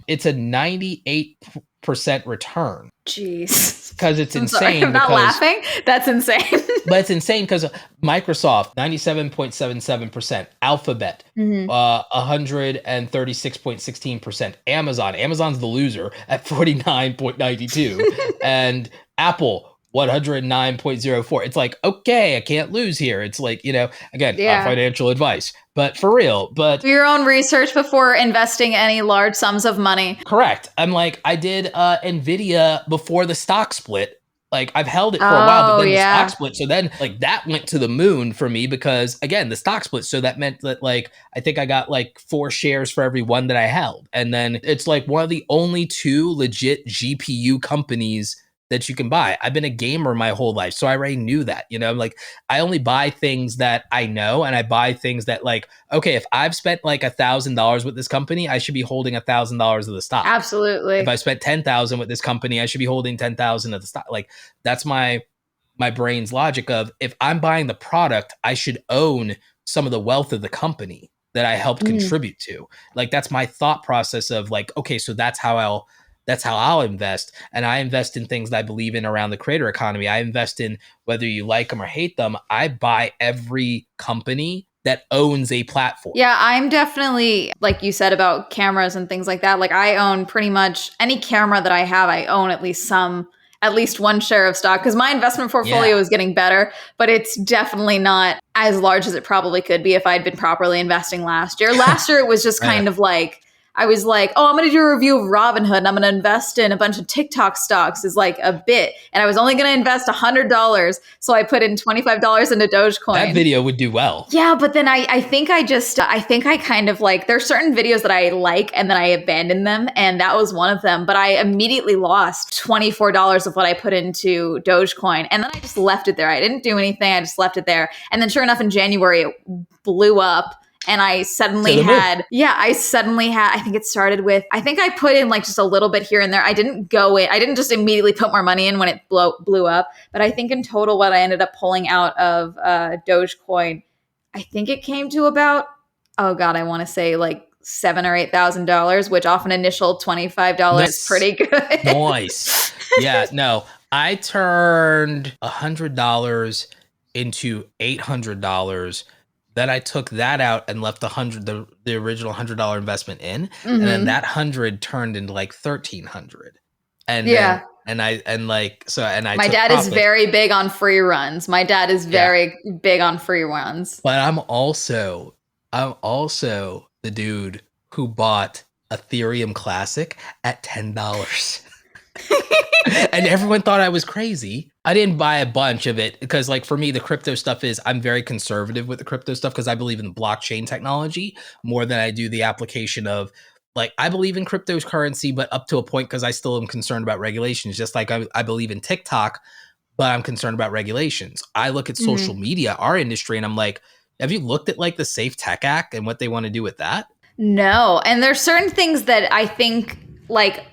[SPEAKER 2] it's a 98% return.
[SPEAKER 1] Jeez.
[SPEAKER 2] Because it's
[SPEAKER 1] I'm sorry.
[SPEAKER 2] insane
[SPEAKER 1] I'm not
[SPEAKER 2] because
[SPEAKER 1] laughing. That's insane.
[SPEAKER 2] but it's insane because Microsoft, 97.77%, Alphabet,
[SPEAKER 1] Mhm.
[SPEAKER 2] 136.16%, Amazon's the loser at 49.92, and Apple, 109.04. It's like, okay, I can't lose here. It's like, again, not
[SPEAKER 1] Yeah.
[SPEAKER 2] financial advice, but for real. But
[SPEAKER 1] Do your own research before investing any large sums of money.
[SPEAKER 2] correct. I'm like, I did Nvidia before the stock split. Like I've held it for a while, but
[SPEAKER 1] Oh,
[SPEAKER 2] then the stock
[SPEAKER 1] yeah.
[SPEAKER 2] split. So then like that went to the moon for me because again, the stock split. So that meant that like I think I got like 4 shares for every one that I held. And then it's like one of the only two legit GPU companies that you can buy. I've been a gamer my whole life. So I already knew that. I'm like, I only buy things that I know, and I buy things that like, okay, if I've spent like $1,000 with this company, I should be holding $1,000 of the stock. If
[SPEAKER 1] Absolutely.
[SPEAKER 2] I spent 10,000 with this company, I should be holding 10,000 of the stock. Like that's my brain's logic of if I'm buying the product, I should own some of the wealth of the company that I helped
[SPEAKER 1] Mhm.
[SPEAKER 2] contribute to. Like that's my thought process of like, okay, so that's how I'll invest. And I invest in things that I believe in around the creator economy. I invest in whether you like them or hate them. I buy every company that owns a platform.
[SPEAKER 1] Yeah, I'm definitely, like you said about cameras and things like that. Like I own pretty much any camera that I have, I own at least one share of stock because my investment portfolio
[SPEAKER 2] Yeah.
[SPEAKER 1] is getting better, but it's definitely not as large as it probably could be if I'd been properly investing last year. Last year, it was just kind of like, I was like, oh, I'm going to do a review of Robinhood and I'm going to invest in a bunch of TikTok stocks is like a bit. And I was only going to invest $100. So I put in $25 into
[SPEAKER 2] That
[SPEAKER 1] Dogecoin.
[SPEAKER 2] video would do well.
[SPEAKER 1] Yeah, but then I think I think I kind of like, there's certain videos that I like and then I abandoned them. And that was one of them. But I immediately lost $24 of what I put into Dogecoin. And then I just left it there. I didn't do anything. I just left it there. And then sure enough, in January, it blew up. And I
[SPEAKER 2] To
[SPEAKER 1] suddenly
[SPEAKER 2] the moon.
[SPEAKER 1] had, yeah, I think it started with, I think I put in like just a little bit here and there. I didn't just immediately put more money in when it blew up. But I think in total, what I ended up pulling out of Dogecoin, I think it came to about, oh God, I want to say like $7,000 or $8,000, which off an initial $25 is
[SPEAKER 2] Nice.
[SPEAKER 1] pretty good.
[SPEAKER 2] Nice. Yeah, no. I turned $100 into $800. Then I took that out and left the original $100 investment in, and then
[SPEAKER 1] Hmm.
[SPEAKER 2] that 100 turned into like 1,300. And then
[SPEAKER 1] Yeah.
[SPEAKER 2] and I
[SPEAKER 1] My
[SPEAKER 2] took
[SPEAKER 1] dad is
[SPEAKER 2] profits.
[SPEAKER 1] very big on free runs. My dad is
[SPEAKER 2] Yeah.
[SPEAKER 1] very big on free runs.
[SPEAKER 2] But I'm also the dude who bought Ethereum Classic at $10. And everyone thought I was crazy. I didn't buy a bunch of it because, like, for me, the crypto stuff is I'm very conservative with the crypto stuff because I believe in blockchain technology more than I do the application of, like, I believe in cryptocurrency, but up to a point because I still am concerned about regulations, just like I believe in TikTok, but I'm concerned about regulations. I look at social
[SPEAKER 1] Mhm.
[SPEAKER 2] media, our industry, and I'm like, have you looked at like the Safe Tech Act and what they want to do with that?
[SPEAKER 1] No, and there's certain things that I think like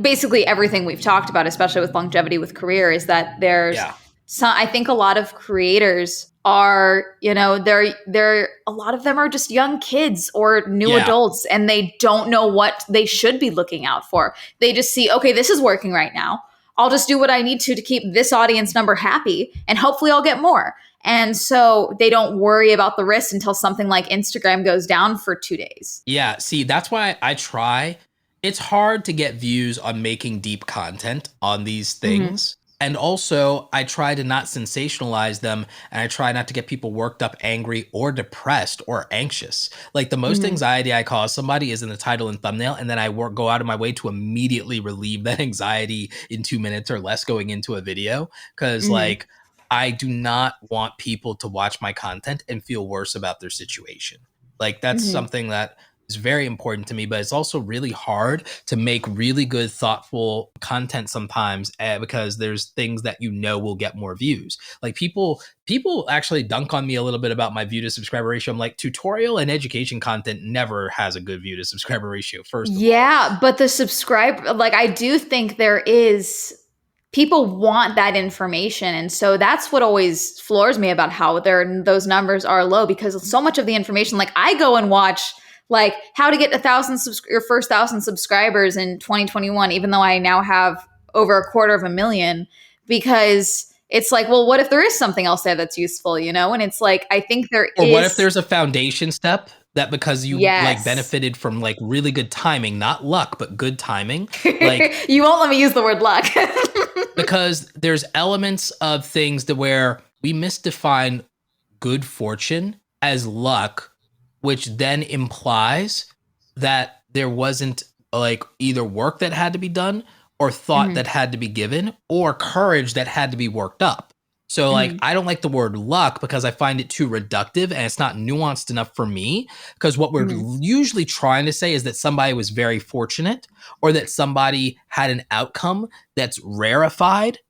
[SPEAKER 1] basically everything we've talked about, especially with longevity with career, is that there's
[SPEAKER 2] Yeah.
[SPEAKER 1] some. I think a lot of creators are, they're a lot of them are just young kids or new
[SPEAKER 2] Yeah.
[SPEAKER 1] adults, and they don't know what they should be looking out for. They just see, okay, this is working right now. I'll just do what I need to keep this audience number happy, and hopefully I'll get more. And so they don't worry about the risk until something like Instagram goes down for 2 days.
[SPEAKER 2] Yeah, see, that's why I try. It's hard to get views on making deep content on these things. And also, I try to not sensationalize them, and I try not to get people worked up, angry, or depressed or anxious. Like the most anxiety I cause somebody is in the title and thumbnail, and then I go out of my way to immediately relieve that anxiety in 2 minutes or less going into a video. Because like, I do not want people to watch my content and feel worse about their situation. Like that's something that is very important to me, but it's also really hard to make really good, thoughtful content sometimes because there's things that will get more views. Like people actually dunk on me a little bit about my view to subscriber ratio. I'm like, tutorial and education content never has a good view to subscriber ratio, first of all.
[SPEAKER 1] But the I do think there is, people want that information. And so that's what always floors me about how those numbers are low, because so much of the information, like I go and watch like how to get your first 1,000 subscribers in 2021, even though I now have over 250,000, because it's like, well, what if there is something else there that's useful, you know? And it's like, I think there is.
[SPEAKER 2] Or what if there's a foundation step that because you like benefited from like really good timing, not luck, but good timing. Like
[SPEAKER 1] you won't let me use the word luck.
[SPEAKER 2] Because there's elements of things that where we misdefine good fortune as luck, which then implies that there wasn't like either work that had to be done or thought that had to be given or courage that had to be worked up. So like, I don't like the word luck because I find it too reductive and it's not nuanced enough for me, because what we're usually trying to say is that somebody was very fortunate or that somebody had an outcome that's rarefied,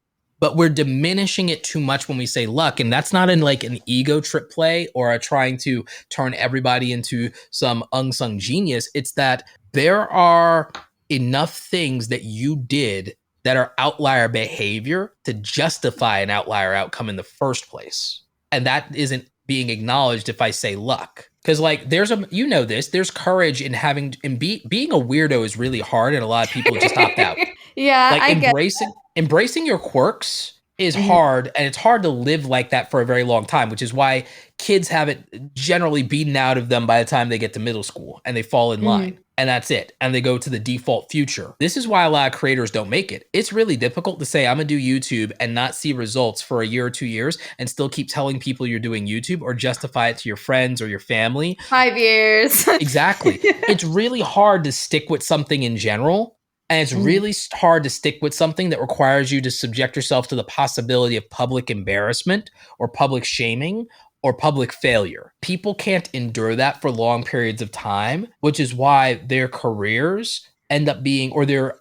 [SPEAKER 2] but we're diminishing it too much when we say luck. And that's not in like an ego trip play or trying to turn everybody into some unsung genius. It's that there are enough things that you did that are outlier behavior to justify an outlier outcome in the first place. And that isn't being acknowledged if I say luck. Because like there's courage in being a weirdo is really hard, and a lot of people just opt out.
[SPEAKER 1] Yeah,
[SPEAKER 2] like
[SPEAKER 1] I
[SPEAKER 2] embracing your quirks is hard, and it's hard to live like that for a very long time, which is why kids have it generally beaten out of them by the time they get to middle school and they fall in line. And that's it. And they go to the default future. This is why a lot of creators don't make it. It's really difficult to say, I'm going to do YouTube and not see results for a year or 2 years and still keep telling people you're doing YouTube or justify it to your friends or your family.
[SPEAKER 1] 5 years.
[SPEAKER 2] Exactly. It's really hard to stick with something in general. And it's really hard to stick with something that requires you to subject yourself to the possibility of public embarrassment or public shaming or public failure. People can't endure that for long periods of time, which is why their careers end up being, or the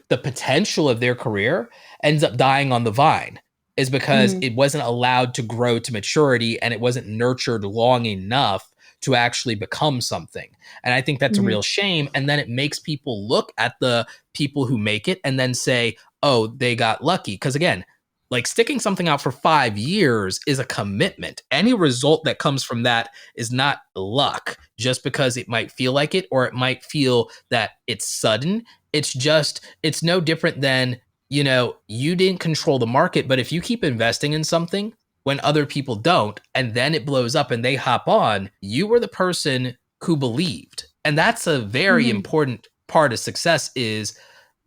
[SPEAKER 2] potential of their career ends up dying on the vine, is because it wasn't allowed to grow to maturity and it wasn't nurtured long enough to actually become something. And I think that's a real shame. And then it makes people look at the people who make it and then say, oh, they got lucky. Because again, like sticking something out for 5 years is a commitment. Any result that comes from that is not luck, just because it might feel like it, or it might feel that it's sudden. It's no different than, you didn't control the market, but if you keep investing in something when other people don't, and then it blows up and they hop on, you were the person who believed. And that's a very important part of success, is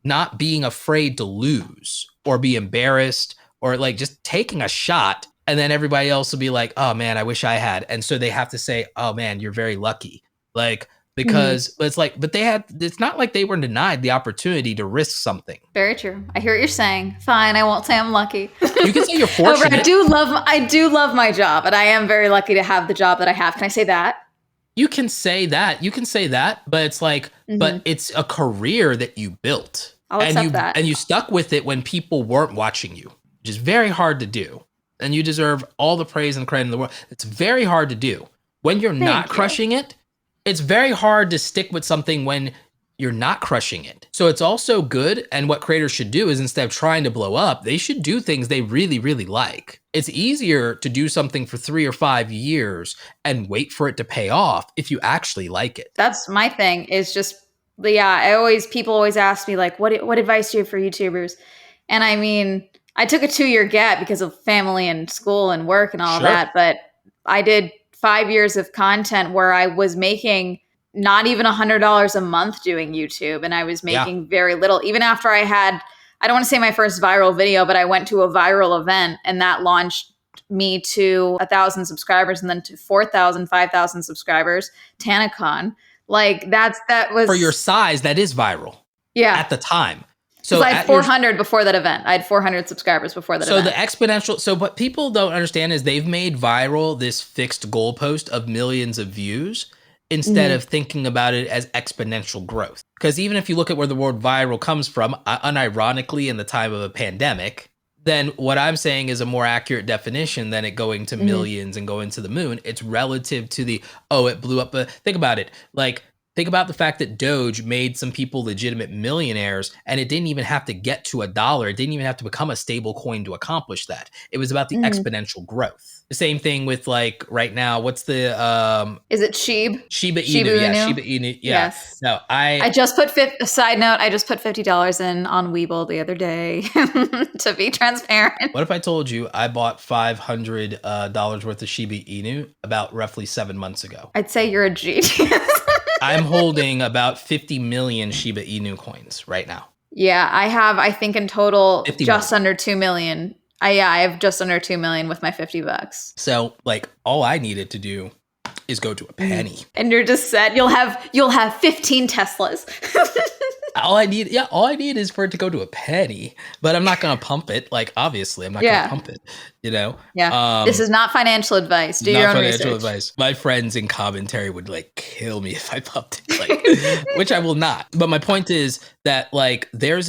[SPEAKER 2] not being afraid to lose or be embarrassed, or like just taking a shot, and then everybody else will be like, oh man, I wish I had. And so they have to say, oh man, you're very lucky. Like, because it's like, but it's not like they were denied the opportunity to risk something.
[SPEAKER 1] Very true. I hear what you're saying. Fine, I won't say I'm lucky.
[SPEAKER 2] You can say you're fortunate.
[SPEAKER 1] I do love my job, and I am very lucky to have the job that I have. Can I say that?
[SPEAKER 2] You can say that, but it's like, but it's a career that you built.
[SPEAKER 1] I'll accept that.
[SPEAKER 2] And you stuck with it when people weren't watching you, which is very hard to do. And you deserve all the praise and credit in the world. It's very hard to do. When you're not crushing it, it's very hard to stick with something when you're not crushing it. So it's also good. And what creators should do is, instead of trying to blow up, they should do things they really, really like. It's easier to do something for 3 or 5 years and wait for it to pay off if you actually like it.
[SPEAKER 1] That's my thing, is just, people always ask me like, what advice do you have for YouTubers? And I mean, I took a 2-year gap because of family and school and work and all of
[SPEAKER 2] Sure.
[SPEAKER 1] that. But I did 5 years of content where I was making not even $100 a month doing YouTube. And I was making very little, even after I had, I don't want to say my first viral video, but I went to a viral event and that launched me to 1,000 subscribers and then to 4,000, 5,000 subscribers, TanaCon. Like that was
[SPEAKER 2] for your size, that is viral.
[SPEAKER 1] Yeah.
[SPEAKER 2] At the time.
[SPEAKER 1] So I had 400 before that event. I had 400 subscribers before that event.
[SPEAKER 2] So the exponential, so what people don't understand is they've made viral this fixed goalpost of millions of views instead of thinking about it as exponential growth. Because even if you look at where the word viral comes from, unironically in the time of a pandemic, then what I'm saying is a more accurate definition than it going to millions and going to the moon. It's relative to the, it blew up. Think about it. Like, think about the fact that Doge made some people legitimate millionaires, and it didn't even have to get to $1. It didn't even have to become a stable coin to accomplish that. It was about the exponential growth. The same thing with like right now. What's the
[SPEAKER 1] is it Shiba?
[SPEAKER 2] Shiba Inu?
[SPEAKER 1] Yeah,
[SPEAKER 2] Shiba Inu. Yeah.
[SPEAKER 1] Yes.
[SPEAKER 2] No,
[SPEAKER 1] I just put a side note. I just put $50 in on Webull the other day to be transparent.
[SPEAKER 2] What if I told you I bought $500 worth of Shiba Inu about roughly 7 months ago?
[SPEAKER 1] I'd say you're a genius.
[SPEAKER 2] I'm holding about 50 million Shiba Inu coins right now.
[SPEAKER 1] Yeah, I have, I think in total, just under 2 million. I have just under 2 million with my $50.
[SPEAKER 2] So like all I needed to do is go to a penny.
[SPEAKER 1] And you're just set. You'll have 15 Teslas.
[SPEAKER 2] All I need is for it to go to a penny, but I'm not going to pump it. Like, obviously I'm not going to pump it, you know?
[SPEAKER 1] Yeah. This is not financial advice. Do your own research. Not financial advice.
[SPEAKER 2] My friends in commentary would like kill me if I pumped it, like, which I will not. But my point is that like, there's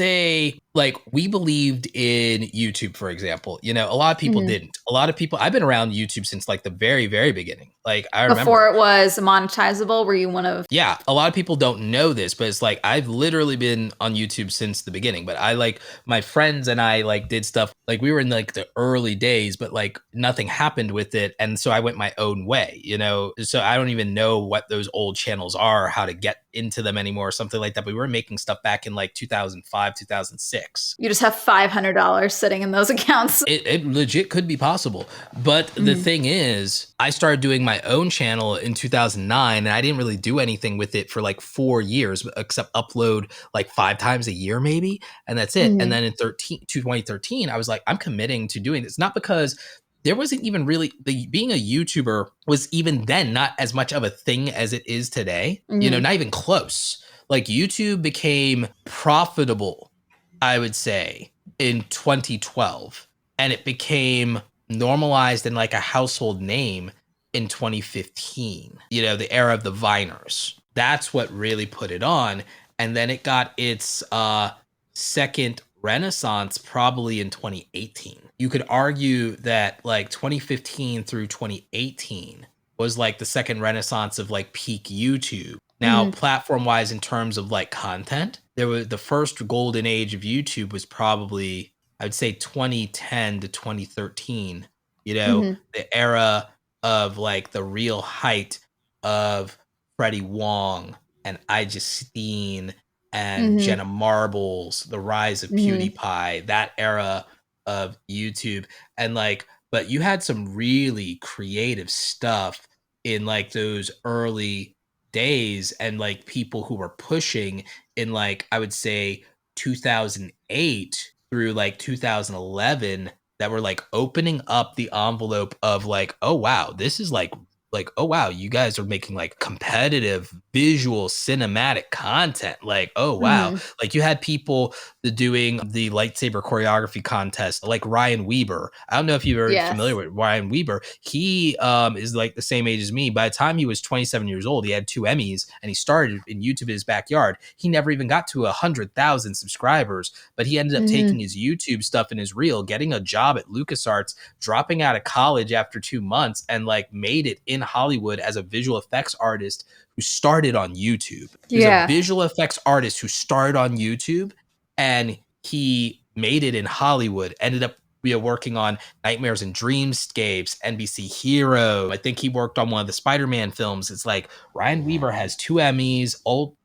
[SPEAKER 2] we believed in YouTube, for example, you know, a lot of people didn't. A lot of people, I've been around YouTube since like the very, very beginning. Like I remember.
[SPEAKER 1] Before it was monetizable, were you one of?
[SPEAKER 2] Yeah. A lot of people don't know this, but it's like, I've literally been on YouTube since the beginning, but I like my friends and I like did stuff like we were in like the early days, but like nothing happened with it. And so I went my own way, you know, so I don't even know what those old channels are, how to get into them anymore or something like that. But we were making stuff back in like 2005, 2006.
[SPEAKER 1] You just have $500 sitting in those accounts.
[SPEAKER 2] It legit could be possible. But the thing is, I started doing my own channel in 2009 and I didn't really do anything with it for like 4 years, except upload like 5 times a year maybe. And that's it. And then in 2013, I was like, I'm committing to doing this. Not because there wasn't even really being a YouTuber was even then not as much of a thing as it is today, you know, not even close. Like YouTube became profitable, I would say, in 2012, and it became normalized and like a household name in 2015, you know, the era of the Viners. That's what really put it on. And then it got its second renaissance probably in 2018. You could argue that like 2015 through 2018 was like the second renaissance of like peak YouTube. Now, platform wise, in terms of like content, there was the first golden age of YouTube was probably, I would say 2010 to 2013, you know, the era of like the real height of Freddie Wong and iJustine and Jenna Marbles, the rise of PewDiePie, that era of YouTube. And like, but you had some really creative stuff in like those early days and like people who were pushing in like, I would say 2008 through like 2011 that were like opening up the envelope of like, oh wow, this is like, oh wow, you guys are making like competitive visual cinematic content. Like, oh wow. Like you had people doing the lightsaber choreography contest, like Ryan Weber. I don't know if you're familiar with Ryan Weber. He is like the same age as me. By the time he was 27 years old, he had 2 Emmys and he started in YouTube in his backyard. He never even got to 100,000 subscribers, but he ended up taking his YouTube stuff in his reel, getting a job at LucasArts, dropping out of college after 2 months, and like made it in Hollywood as a visual effects artist who started on YouTube. He's a visual effects artist who started on YouTube and he made it in Hollywood, ended up working on Nightmares and Dreamscapes, NBC Hero. I think he worked on one of the Spider-Man films. It's like Ryan Weber has 2 Emmys,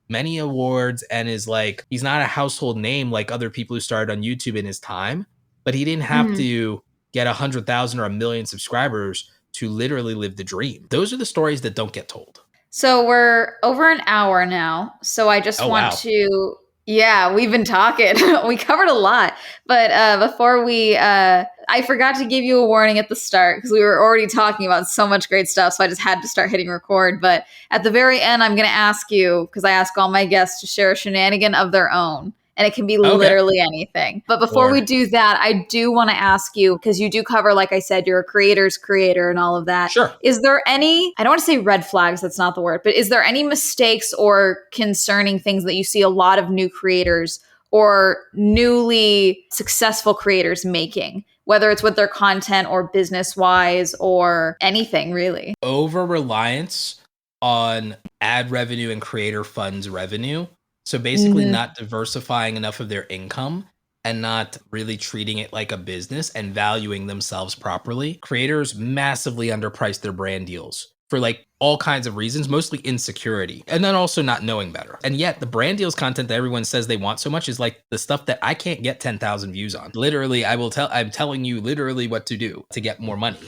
[SPEAKER 2] many awards and is like, he's not a household name like other people who started on YouTube in his time, but he didn't have
[SPEAKER 1] Mhm.
[SPEAKER 2] to get 100,000 or a million subscribers to literally live the dream. Those are the stories that don't get told.
[SPEAKER 1] So we're over an hour now. So I just
[SPEAKER 2] Oh,
[SPEAKER 1] want
[SPEAKER 2] wow.
[SPEAKER 1] to, yeah, we've been talking. We covered a lot. But before I forgot to give you a warning at the start because we were already talking about so much great stuff. So I just had to start hitting record. But at the very end, I'm going to ask you, because I ask all my guests to share a shenanigan of their own. And it can be
[SPEAKER 2] Okay.
[SPEAKER 1] literally anything. But before we
[SPEAKER 2] Lord.
[SPEAKER 1] do that, I do want to ask you, because you do cover, like I said, you're a creator's creator and all of that.
[SPEAKER 2] Sure.
[SPEAKER 1] Is there any, I don't want to say red flags, that's not the word, but is there any mistakes or concerning things that you see a lot of new creators or newly successful creators making, whether it's with their content or business wise or anything really?
[SPEAKER 2] Over reliance on ad revenue and creator funds revenue. So basically,
[SPEAKER 1] Mm-hmm.
[SPEAKER 2] not diversifying enough of their income and not really treating it like a business and valuing themselves properly. Creators massively underprice their brand deals for like all kinds of reasons, mostly insecurity, and then also not knowing better. And yet the brand deals content that everyone says they want so much is like the stuff that I can't get 10,000 views on. Literally, I'm telling you literally what to do to get more money.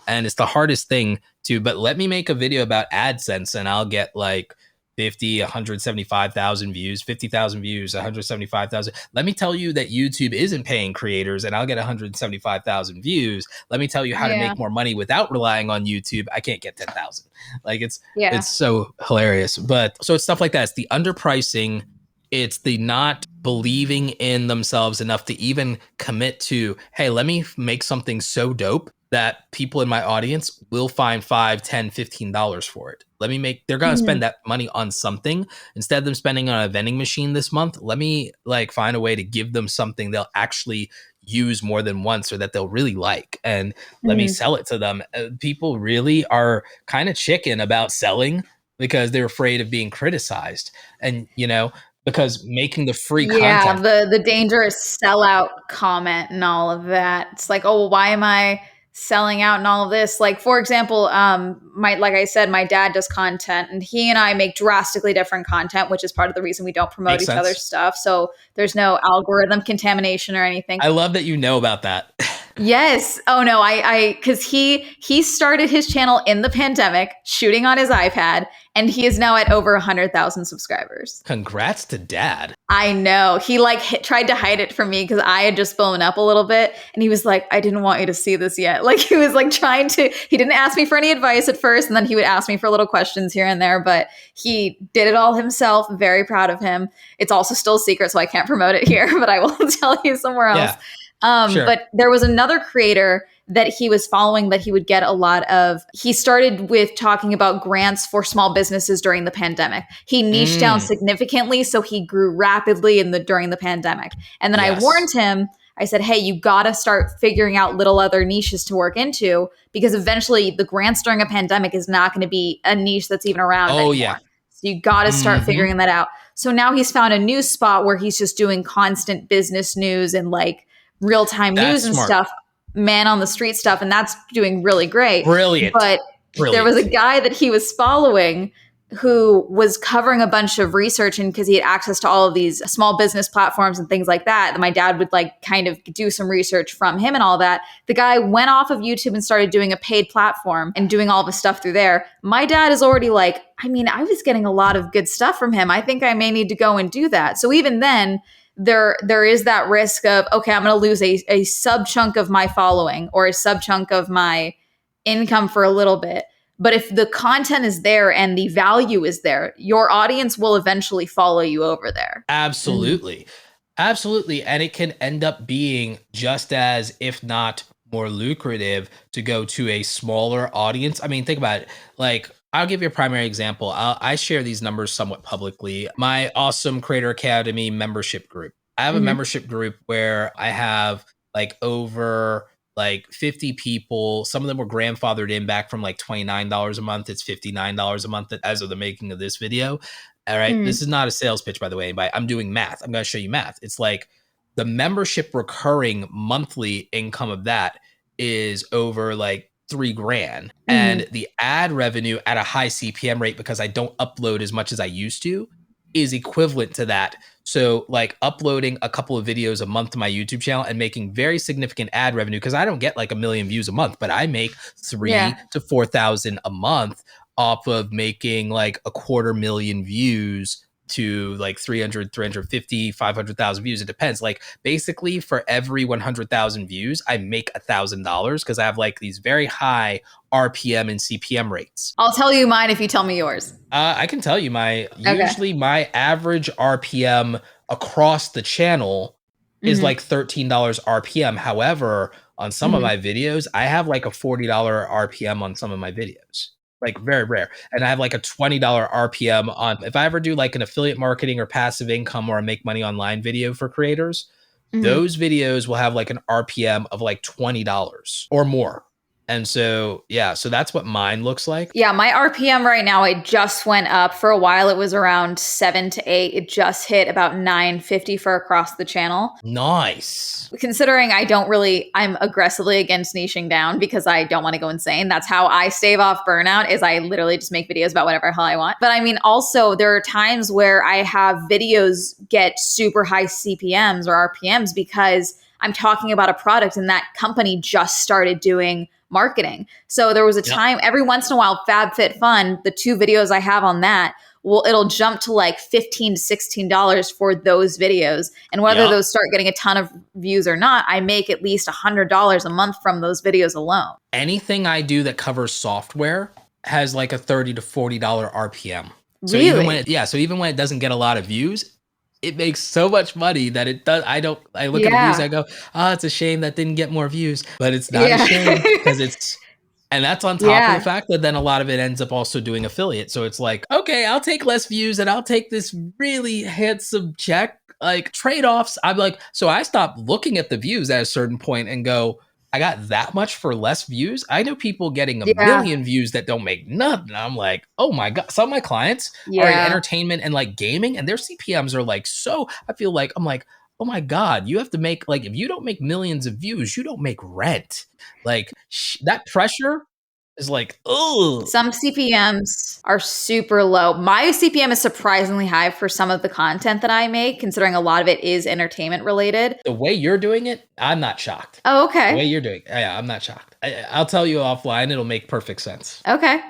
[SPEAKER 2] And it's the hardest thing to, but let me make a video about AdSense and I'll get like 50, 175,000 views, 50,000 views, 175,000. Let me tell you that YouTube isn't paying creators and I'll get 175,000 views. Let me tell you how to
[SPEAKER 1] Yeah.
[SPEAKER 2] make more money without relying on YouTube. I can't get 10,000. Like
[SPEAKER 1] Yeah.
[SPEAKER 2] it's so hilarious. But so it's stuff like that. It's the underpricing. It's the not believing in themselves enough to even commit to, hey, let me make something so dope that people in my audience will find $5, $10, $15 for it. They're going to
[SPEAKER 1] Mhm.
[SPEAKER 2] spend that money on something instead of them spending on a vending machine this month. Let me like find a way to give them something they'll actually use more than once or that they'll really like. And let me
[SPEAKER 1] Mhm.
[SPEAKER 2] sell it to them. People really are kind of chicken about selling because they're afraid of being criticized. And, because making the free
[SPEAKER 1] Yeah,
[SPEAKER 2] content.
[SPEAKER 1] the dangerous sellout comment and all of that. It's like, oh, well, why am I selling out and all of this? Like, for example, my like I said, my dad does content, and he and I make drastically different content, which is part of the reason we don't promote
[SPEAKER 2] Makes
[SPEAKER 1] each other's
[SPEAKER 2] sense.
[SPEAKER 1] stuff. So there's no algorithm contamination or anything.
[SPEAKER 2] I love that you know about that.
[SPEAKER 1] Yes. Oh no, because he started his channel in the pandemic, shooting on his iPad, and he is now at over 100,000 subscribers.
[SPEAKER 2] Congrats to dad.
[SPEAKER 1] I know. He like tried to hide it from me because I had just blown up a little bit, and he was like, "I didn't want you to see this yet." Like he was like trying to. He didn't ask me for any advice at first, and then he would ask me for little questions here and there. But he did it all himself. Very proud of him. It's also still a secret, so I can't promote it here, but I will tell you somewhere else.
[SPEAKER 2] Yeah, sure.
[SPEAKER 1] But there was another creator that he was following that he would get a lot of. He started with talking about grants for small businesses during the pandemic. He niched down
[SPEAKER 2] Mm,
[SPEAKER 1] significantly, so he grew rapidly during the pandemic. And then I warned
[SPEAKER 2] yes.
[SPEAKER 1] him. I said, "Hey, you got to start figuring out little other niches to work into because eventually the grants during a pandemic is not going to be a niche that's even around
[SPEAKER 2] Oh, yeah.
[SPEAKER 1] anymore. So you got to start
[SPEAKER 2] Hmm.
[SPEAKER 1] figuring that out." So now he's found a new spot where he's just doing constant business news and like real time news
[SPEAKER 2] That's
[SPEAKER 1] and
[SPEAKER 2] smart.
[SPEAKER 1] stuff, man on the street stuff, and that's doing really great.
[SPEAKER 2] Brilliant.
[SPEAKER 1] But there was a
[SPEAKER 2] Brilliant.
[SPEAKER 1] guy that he was following who was covering a bunch of research, and because he had access to all of these small business platforms and things like that, my dad would like kind of do some research from him and all that. The guy went off of YouTube and started doing a paid platform and doing all the stuff through there. My dad is already like, I mean, I was getting a lot of good stuff from him. I think I may need to go and do that. So even then, there is that risk of, okay, I'm going to lose a sub chunk of my following or a sub chunk of my income for a little bit. But if the content is there and the value is there, your audience will eventually follow you over there.
[SPEAKER 2] Absolutely. Absolutely. And it can end up being just as, if not more lucrative, to go to a smaller audience. I mean, think about it. Like, I'll give you a primary example. I share these numbers somewhat publicly. My awesome Creator Academy membership group. I have a
[SPEAKER 1] Mm-hmm.
[SPEAKER 2] membership group where I have like over like 50 people. Some of them were grandfathered in back from like $29 a month. It's $59 a month as of the making of this video. All right.
[SPEAKER 1] Mm-hmm.
[SPEAKER 2] This is not a sales pitch, by the way. I'm doing math. I'm going to show you math. It's like the membership recurring monthly income of that is over like $3,000.
[SPEAKER 1] Mm-hmm.
[SPEAKER 2] And the ad revenue at a high CPM rate, because I don't upload as much as I used to, is equivalent to that. So like uploading a couple of videos a month to my YouTube channel and making very significant ad revenue, because I don't get like 1 million views a month, but I make 3 to 4,000 a month off of making like 250,000 views to like 300, 350, 500,000 views. It depends. Like basically for every 100,000 views, I make $1,000 because I have like these very high RPM and CPM rates.
[SPEAKER 1] I'll tell you mine if you tell me yours.
[SPEAKER 2] I can tell you usually my average RPM across the channel is like $13 RPM. However, on some of my videos, I have like a $40 RPM on some of my videos. Like very rare. And I have like a $20 RPM on, if I ever do like an affiliate marketing or passive income or a make money online video for creators, those videos will have like an RPM of like $20 or more. And so, yeah, so that's what mine looks like.
[SPEAKER 1] Yeah, my RPM right now, it just went up. For a while, it was around 7 to 8. It just hit about 950 for across the channel.
[SPEAKER 2] Nice.
[SPEAKER 1] Considering I'm aggressively against niching down because I don't want to go insane. That's how I stave off burnout, is I literally just make videos about whatever hell I want. But I mean, also there are times where I have videos get super high CPMs or RPMs because I'm talking about a product and that company just started doing marketing. So there was a time every once in a while, FabFitFun, the 2 videos I have on that, it'll jump to like $15 to $16 for those videos. And whether those start getting a ton of views or not, I make at least $100 a month from those videos alone.
[SPEAKER 2] Anything I do that covers software has like a $30 to $40 RPM. So
[SPEAKER 1] really?
[SPEAKER 2] Even when it doesn't get a lot of views, it makes so much money that it does. I look at the views, I go, it's a shame that didn't get more views, but it's not a shame because and that's on top of the fact that then a lot of it ends up also doing affiliate. So it's like, okay, I'll take less views and I'll take this really handsome check, like trade-offs. I'm like, so I stopped looking at the views at a certain point and go, I got that much for less views. I know people getting a million views that don't make nothing. I'm like, oh my God. Some of my clients are in entertainment and like gaming, and their CPMs are like, so I feel like, I'm like, oh my God, you have to make, like, if you don't make millions of views, you don't make rent. Like that pressure is like, oh.
[SPEAKER 1] Some CPMs are super low. My CPM is surprisingly high for some of the content that I make, considering a lot of it is entertainment related.
[SPEAKER 2] The way you're doing it, I'm not shocked.
[SPEAKER 1] Oh, okay.
[SPEAKER 2] The way you're doing it, yeah, I'm not shocked. I'll tell you offline, it'll make perfect sense.
[SPEAKER 1] Okay.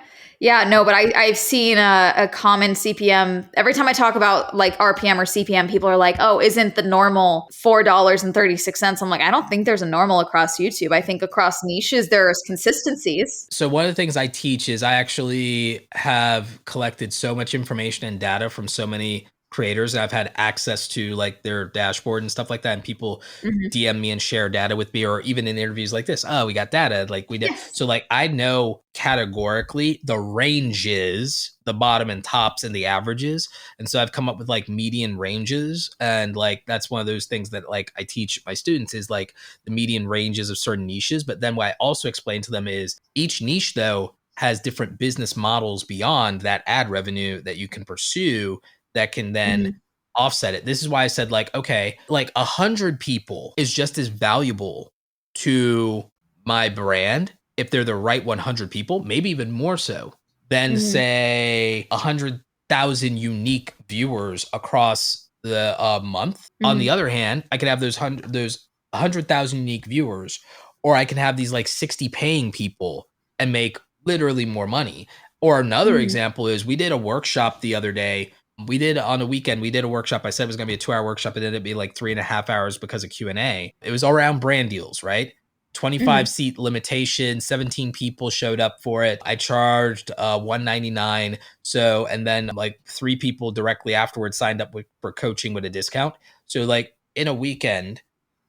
[SPEAKER 1] Yeah, no, but I've seen a common CPM. Every time I talk about like RPM or CPM, people are like, oh, isn't the normal $4.36? I'm like, I don't think there's a normal across YouTube. I think across niches, there's consistencies.
[SPEAKER 2] So one of the things I teach is I actually have collected so much information and data from so many creators. I've had access to like their dashboard and stuff like that. And people DM me and share data with me, or even in interviews like this. Oh, we got data. Like we did. Yes. So like I know categorically the ranges, the bottom and tops and the averages. And so I've come up with like median ranges. And like, that's one of those things that like I teach my students is like the median ranges of certain niches. But then what I also explain to them is each niche though has different business models beyond that ad revenue that you can pursue that can then offset it. This is why I said like, okay, like 100 people is just as valuable to my brand if they're the right 100 people, maybe even more so than say 100,000 unique viewers across the month. On the other hand, I could have those 100,000 unique viewers, or I can have these like 60 paying people and make literally more money. Or another example is we did a workshop the other day. On a weekend, we did a workshop. I said it was going to be a 2-hour workshop. It ended up being like 3.5 hours because of Q&A. It was all around brand deals, right? 25 seat limitation, 17 people showed up for it. I charged $199. So, and then like 3 people directly afterwards signed up for coaching with a discount. So like in a weekend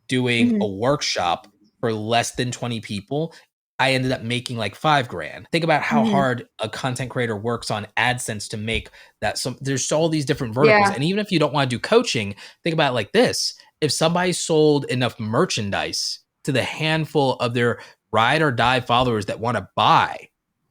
[SPEAKER 2] doing a workshop for less than 20 people, I ended up making like $5,000. Think about how hard a content creator works on AdSense to make that. There's all these different verticals. And even if you don't want to do coaching, think about it like this. If somebody sold enough merchandise to the handful of their ride or die followers that want to buy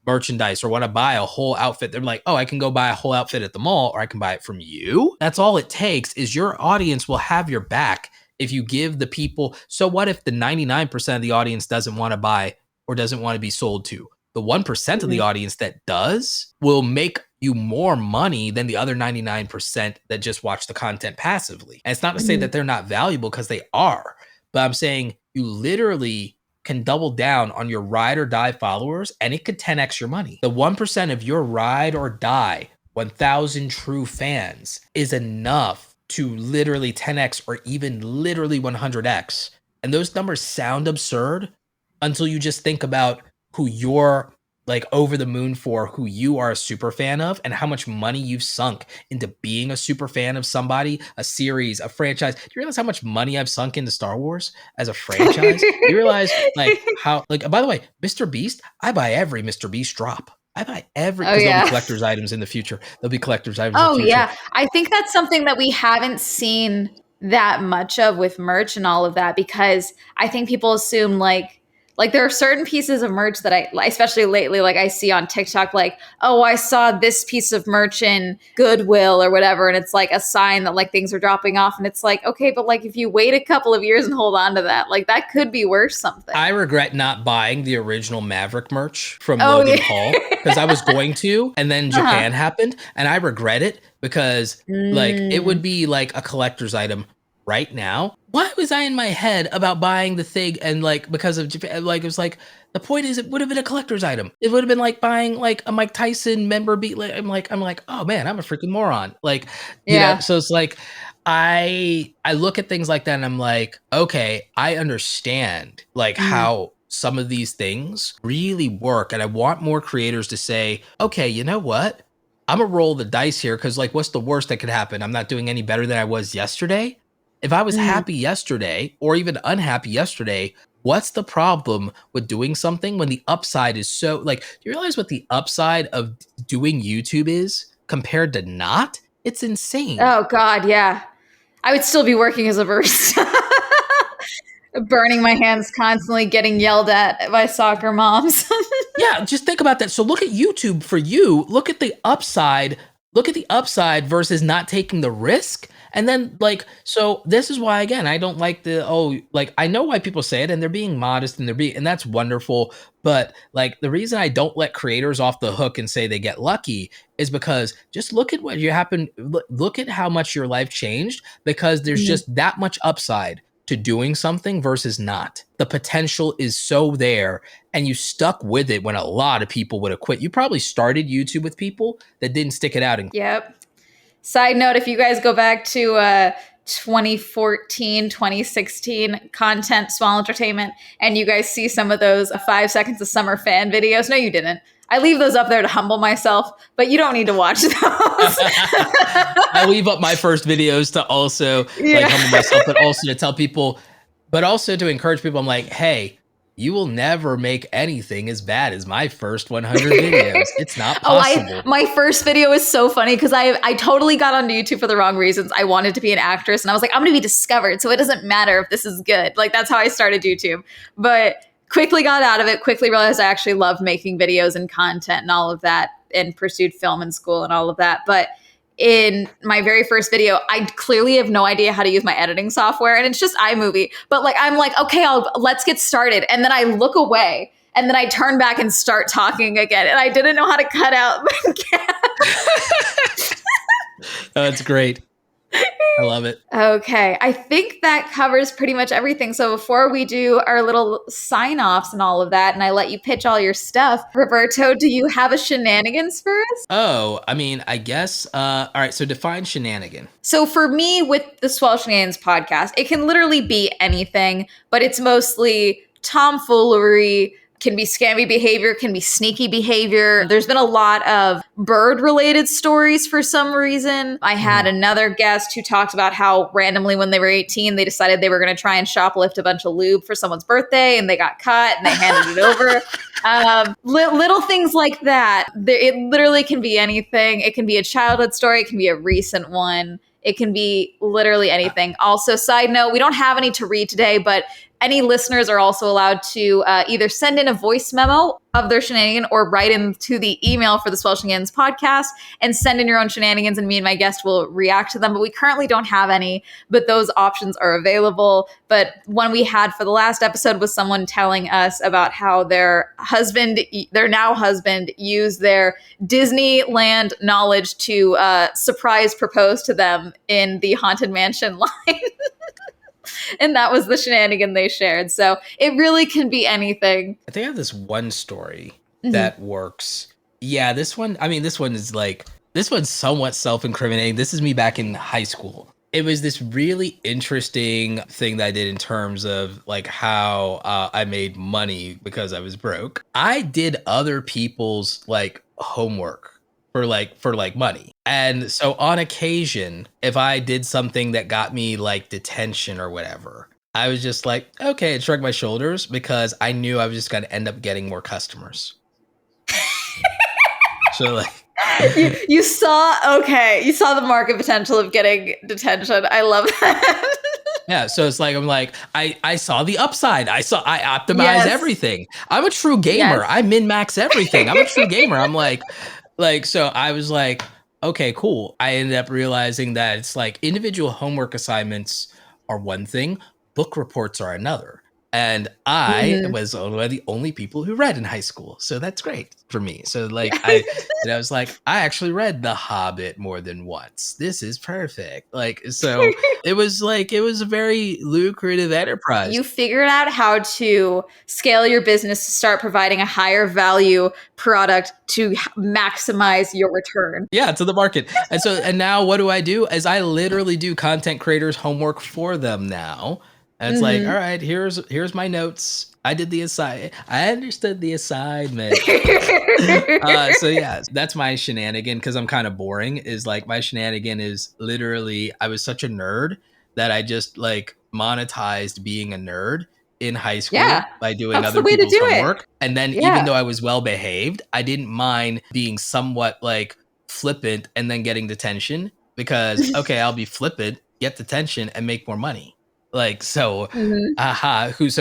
[SPEAKER 2] merchandise or want to buy a whole outfit, they're like, oh, I can go buy a whole outfit at the mall, or I can buy it from you. That's all it takes is your audience will have your back if you give the people. So what if the 99% of the audience doesn't want to buy or doesn't want to be sold to? The 1% of the audience that does will make you more money than the other 99% that just watch the content passively. And it's not to say that they're not valuable, because they are, but I'm saying you literally can double down on your ride or die followers, and it could 10x your money. The 1% of your ride or die 1,000 true fans is enough to literally 10x or even literally 100x. And those numbers sound absurd until you just think about who you're like over the moon for, who you are a super fan of, and how much money you've sunk into being a super fan of somebody, a series, a franchise. Do you realize how much money I've sunk into Star Wars as a franchise? You realize like how, like, by the way, Mr. Beast, I buy every Mr. Beast drop. I buy every, because there'll be collector's items in the future. There'll be collector's items in the future.
[SPEAKER 1] Yeah. I think that's something that we haven't seen that much of with merch and all of that, because I think people assume like there are certain pieces of merch that I, especially lately, like I see on TikTok, like, oh, I saw this piece of merch in Goodwill or whatever. And it's like a sign that like things are dropping off. And it's like, okay, but like if you wait a couple of years and hold on to that, like that could be worth something.
[SPEAKER 2] I regret not buying the original Maverick merch from Logan Paul, because I was going to, and then Japan happened. And I regret it, because like it would be like a collector's item right now. Why was I in my head about buying the thing? And like, because of Japan, like, it was like, the point is it would have been a collector's item. It would have been like buying like a Mike Tyson member beat. I'm like, oh man, I'm a freaking moron. Like, you know, so it's like, I look at things like that and I'm like, okay, I understand like how some of these things really work. And I want more creators to say, okay, you know what? I'm gonna roll the dice here, because like, what's the worst that could happen? I'm not doing any better than I was yesterday. If I was happy yesterday or even unhappy yesterday, what's the problem with doing something when the upside is so, like, do you realize what the upside of doing YouTube is compared to not? It's insane.
[SPEAKER 1] Oh God, yeah. I would still be working as a barista. Burning my hands constantly, getting yelled at by soccer moms.
[SPEAKER 2] Yeah, just think about that. So look at YouTube for you. Look at the upside. Look at the upside versus not taking the risk. And then like, so this is why, again, I don't like like, I know why people say it and they're being modest and and that's wonderful. But like, the reason I don't let creators off the hook and say they get lucky is because just look at what look at how much your life changed, because there's just that much upside to doing something versus not. The potential is so there, and you stuck with it when a lot of people would have quit. You probably started YouTube with people that didn't stick it out.
[SPEAKER 1] Yep. Side note, if you guys go back to 2014, 2016 content, Swell Entertainment, and you guys see some of those 5 seconds of summer fan videos. No, you didn't. I leave those up there to humble myself, but you don't need to watch those.
[SPEAKER 2] I leave up my first videos to also like humble myself, but also to tell people, but also to encourage people. I'm like, hey, you will never make anything as bad as my first 100 videos. It's not possible.
[SPEAKER 1] My first video is so funny because I totally got onto YouTube for the wrong reasons. I wanted to be an actress and I was like, I'm going to be discovered. So it doesn't matter if this is good. Like, that's how I started YouTube. But quickly got out of it, quickly realized I actually love making videos and content and all of that, and pursued film in school and all of that. But in my very first video, I clearly have no idea how to use my editing software, and it's just iMovie. But like, I'm like, okay, let's get started. And then I look away, and then I turn back and start talking again. And I didn't know how to cut out the gap.
[SPEAKER 2] Oh, that's great. I love it.
[SPEAKER 1] Okay. I think that covers pretty much everything. So before we do our little sign-offs and all of that, and I let you pitch all your stuff, Roberto, do you have a shenanigans for us?
[SPEAKER 2] Oh, I mean, I guess. All right. So define shenanigan.
[SPEAKER 1] So for me, with the Swell Shenanigans podcast, it can literally be anything, but it's mostly tomfoolery, can be scammy behavior, can be sneaky behavior. There's been a lot of bird-related stories for some reason. I had another guest who talked about how randomly when they were 18, they decided they were going to try and shoplift a bunch of lube for someone's birthday, and they got caught, and they handed it over. Little things like that. It literally can be anything. It can be a childhood story. It can be a recent one. It can be literally anything. Also, side note, we don't have any to read today, but Any listeners are also allowed to either send in a voice memo of their shenanigan or write into the email for the Swell Shenanigans podcast and send in your own shenanigans, and me and my guest will react to them. But we currently don't have any, but those options are available. But one we had for the last episode was someone telling us about how their now husband, used their Disneyland knowledge to surprise propose to them in the Haunted Mansion line. And that was the shenanigan they shared. So it really can be anything.
[SPEAKER 2] I think I have this one story that works. Yeah, this one this one's somewhat self-incriminating. This is me back in high school. It was this really interesting thing that I did in terms of like how I made money because I was broke. I did other people's like homework for money. And so on occasion, if I did something that got me like detention or whatever, I was just like, okay, and shrug my shoulders because I knew I was just going to end up getting more customers. So like
[SPEAKER 1] you saw the market potential of getting detention. I love that.
[SPEAKER 2] Yeah, so it's like I saw the upside. I optimized everything. I'm a true gamer. I min-max everything. I'm a true gamer. I'm like so I was like, okay, cool. I ended up realizing that it's like individual homework assignments are one thing, book reports are another. And I was one of the only people who read in high school. So that's great for me. So like I was like, I actually read The Hobbit more than once. This is perfect. Like, so it was a very lucrative enterprise.
[SPEAKER 1] You figured out how to scale your business to start providing a higher value product to maximize your return.
[SPEAKER 2] Yeah, to the market. And now what do? Is I literally do content creators homework for them now. And it's like, all right, here's my notes. I did the assignment. I understood the assignment. So yeah, that's my shenanigan because I'm kind of boring. Is like my shenanigan is literally I was such a nerd that I just like monetized being a nerd in high school by doing other people's homework. And then even though I was well behaved, I didn't mind being somewhat like flippant and then getting detention because okay, I'll be flippant, get detention, and make more money. Like, so, who's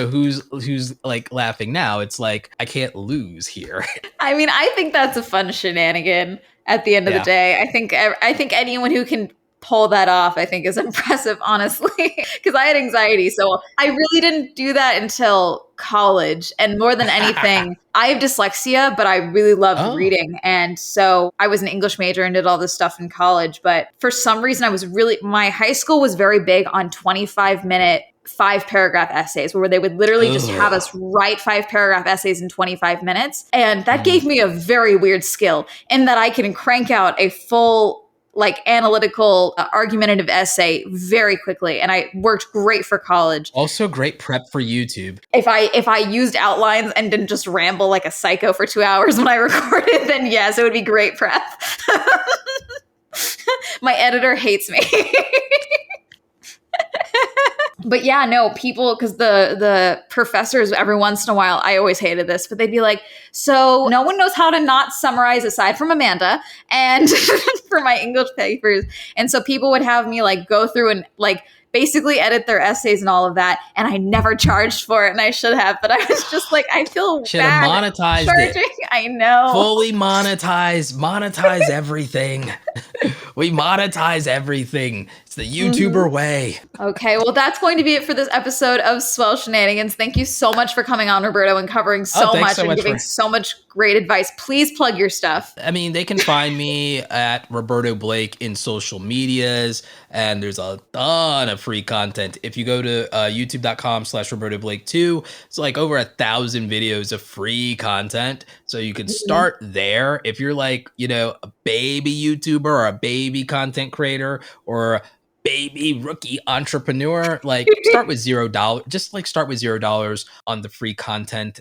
[SPEAKER 2] like laughing now? It's like, I can't lose here.
[SPEAKER 1] I mean, I think that's a fun shenanigan at the end of the day. I think anyone who can pull that off, I think is impressive, honestly, because I had anxiety. So I really didn't do that until college. And more than anything, I have dyslexia, but I really loved reading. And so I was an English major and did all this stuff in college. But for some reason, my high school was very big on 25-minute 5-paragraph essays where they would literally just have us write 5-paragraph essays in 25 minutes. And that gave me a very weird skill in that I can crank out a full like analytical, argumentative essay very quickly. And I worked great for college.
[SPEAKER 2] Also great prep for YouTube.
[SPEAKER 1] If I used outlines and didn't just ramble like a psycho for 2 hours when I recorded, then yes, it would be great prep. My editor hates me. But yeah, no, people, because the professors, every once in a while, I always hated this, but they'd be like, so no one knows how to not summarize aside from Amanda and for my English papers. And so people would have me like go through and like basically edit their essays and all of that. And I never charged for it, and I should have, but I was just like, I feel
[SPEAKER 2] should have monetized
[SPEAKER 1] charging. It. I know.
[SPEAKER 2] Fully monetize everything. We monetize everything. It's the YouTuber way.
[SPEAKER 1] Okay, well, that's going to be it for this episode of Swell Shenanigans. Thank you so much for coming on, Roberto, and covering so much and giving so much great advice. Please plug your stuff.
[SPEAKER 2] I mean, they can find me at Roberto Blake in social medias, and there's a ton of free content. If you go to youtube.com/Roberto Blake 2, it's like over 1,000 videos of free content. So you can start there. If you're like, a baby YouTuber or a baby content creator or a baby rookie entrepreneur, like start with $0. Just like start with $0 on the free content.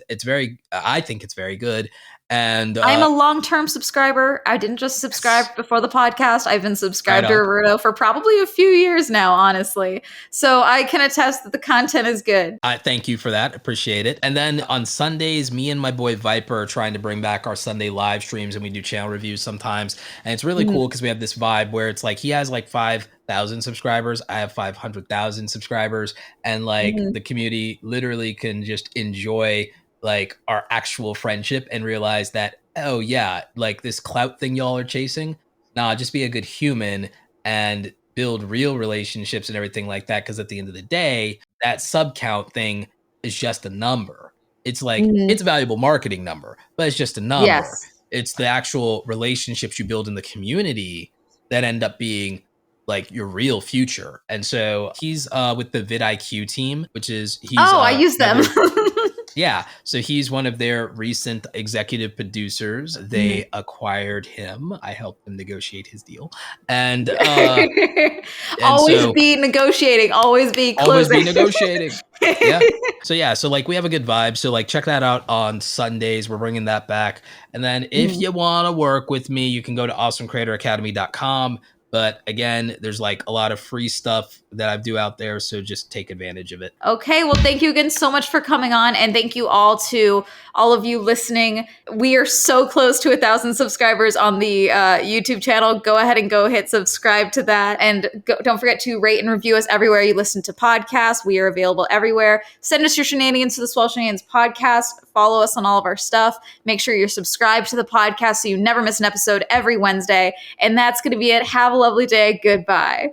[SPEAKER 2] I think it's very good. And
[SPEAKER 1] I'm a long-term subscriber. I didn't just subscribe before the podcast. I've been subscribed to Roberto for probably a few years now, honestly. So I can attest that the content is good.
[SPEAKER 2] I thank you for that. Appreciate it. And then on Sundays, me and my boy Viper are trying to bring back our Sunday live streams, and we do channel reviews sometimes. And it's really cool because we have this vibe where it's like he has like 5,000 subscribers. I have 500,000 subscribers. And like the community literally can just enjoy like our actual friendship and realize that, oh yeah, like this clout thing y'all are chasing. Nah, just be a good human and build real relationships and everything like that. Cause at the end of the day, that sub count thing is just a number. It's like, it's a valuable marketing number, but it's just a number.
[SPEAKER 1] Yes.
[SPEAKER 2] It's the actual relationships you build in the community that end up being like your real future. And so he's with the vidIQ team, which is
[SPEAKER 1] I use them.
[SPEAKER 2] Yeah. So he's one of their recent executive producers. They acquired him. I helped them negotiate his deal. And
[SPEAKER 1] always be negotiating, always be closing.
[SPEAKER 2] Always be negotiating. Yeah. So like we have a good vibe. So like check that out on Sundays. We're bringing that back. And then if you want to work with me, you can go to awesomecreatoracademy.com. But again, there's like a lot of free stuff that I do out there. So just take advantage of it.
[SPEAKER 1] Okay. Well, thank you again so much for coming on. And thank you all to all of you listening. We are so close to 1,000 subscribers on the YouTube channel. Go ahead and go hit subscribe to that. And don't forget to rate and review us everywhere you listen to podcasts. We are available everywhere. Send us your shenanigans to the Swell Shenanigans podcast. Follow us on all of our stuff. Make sure you're subscribed to the podcast so you never miss an episode every Wednesday. And that's going to be it. Have a lovely day. Goodbye.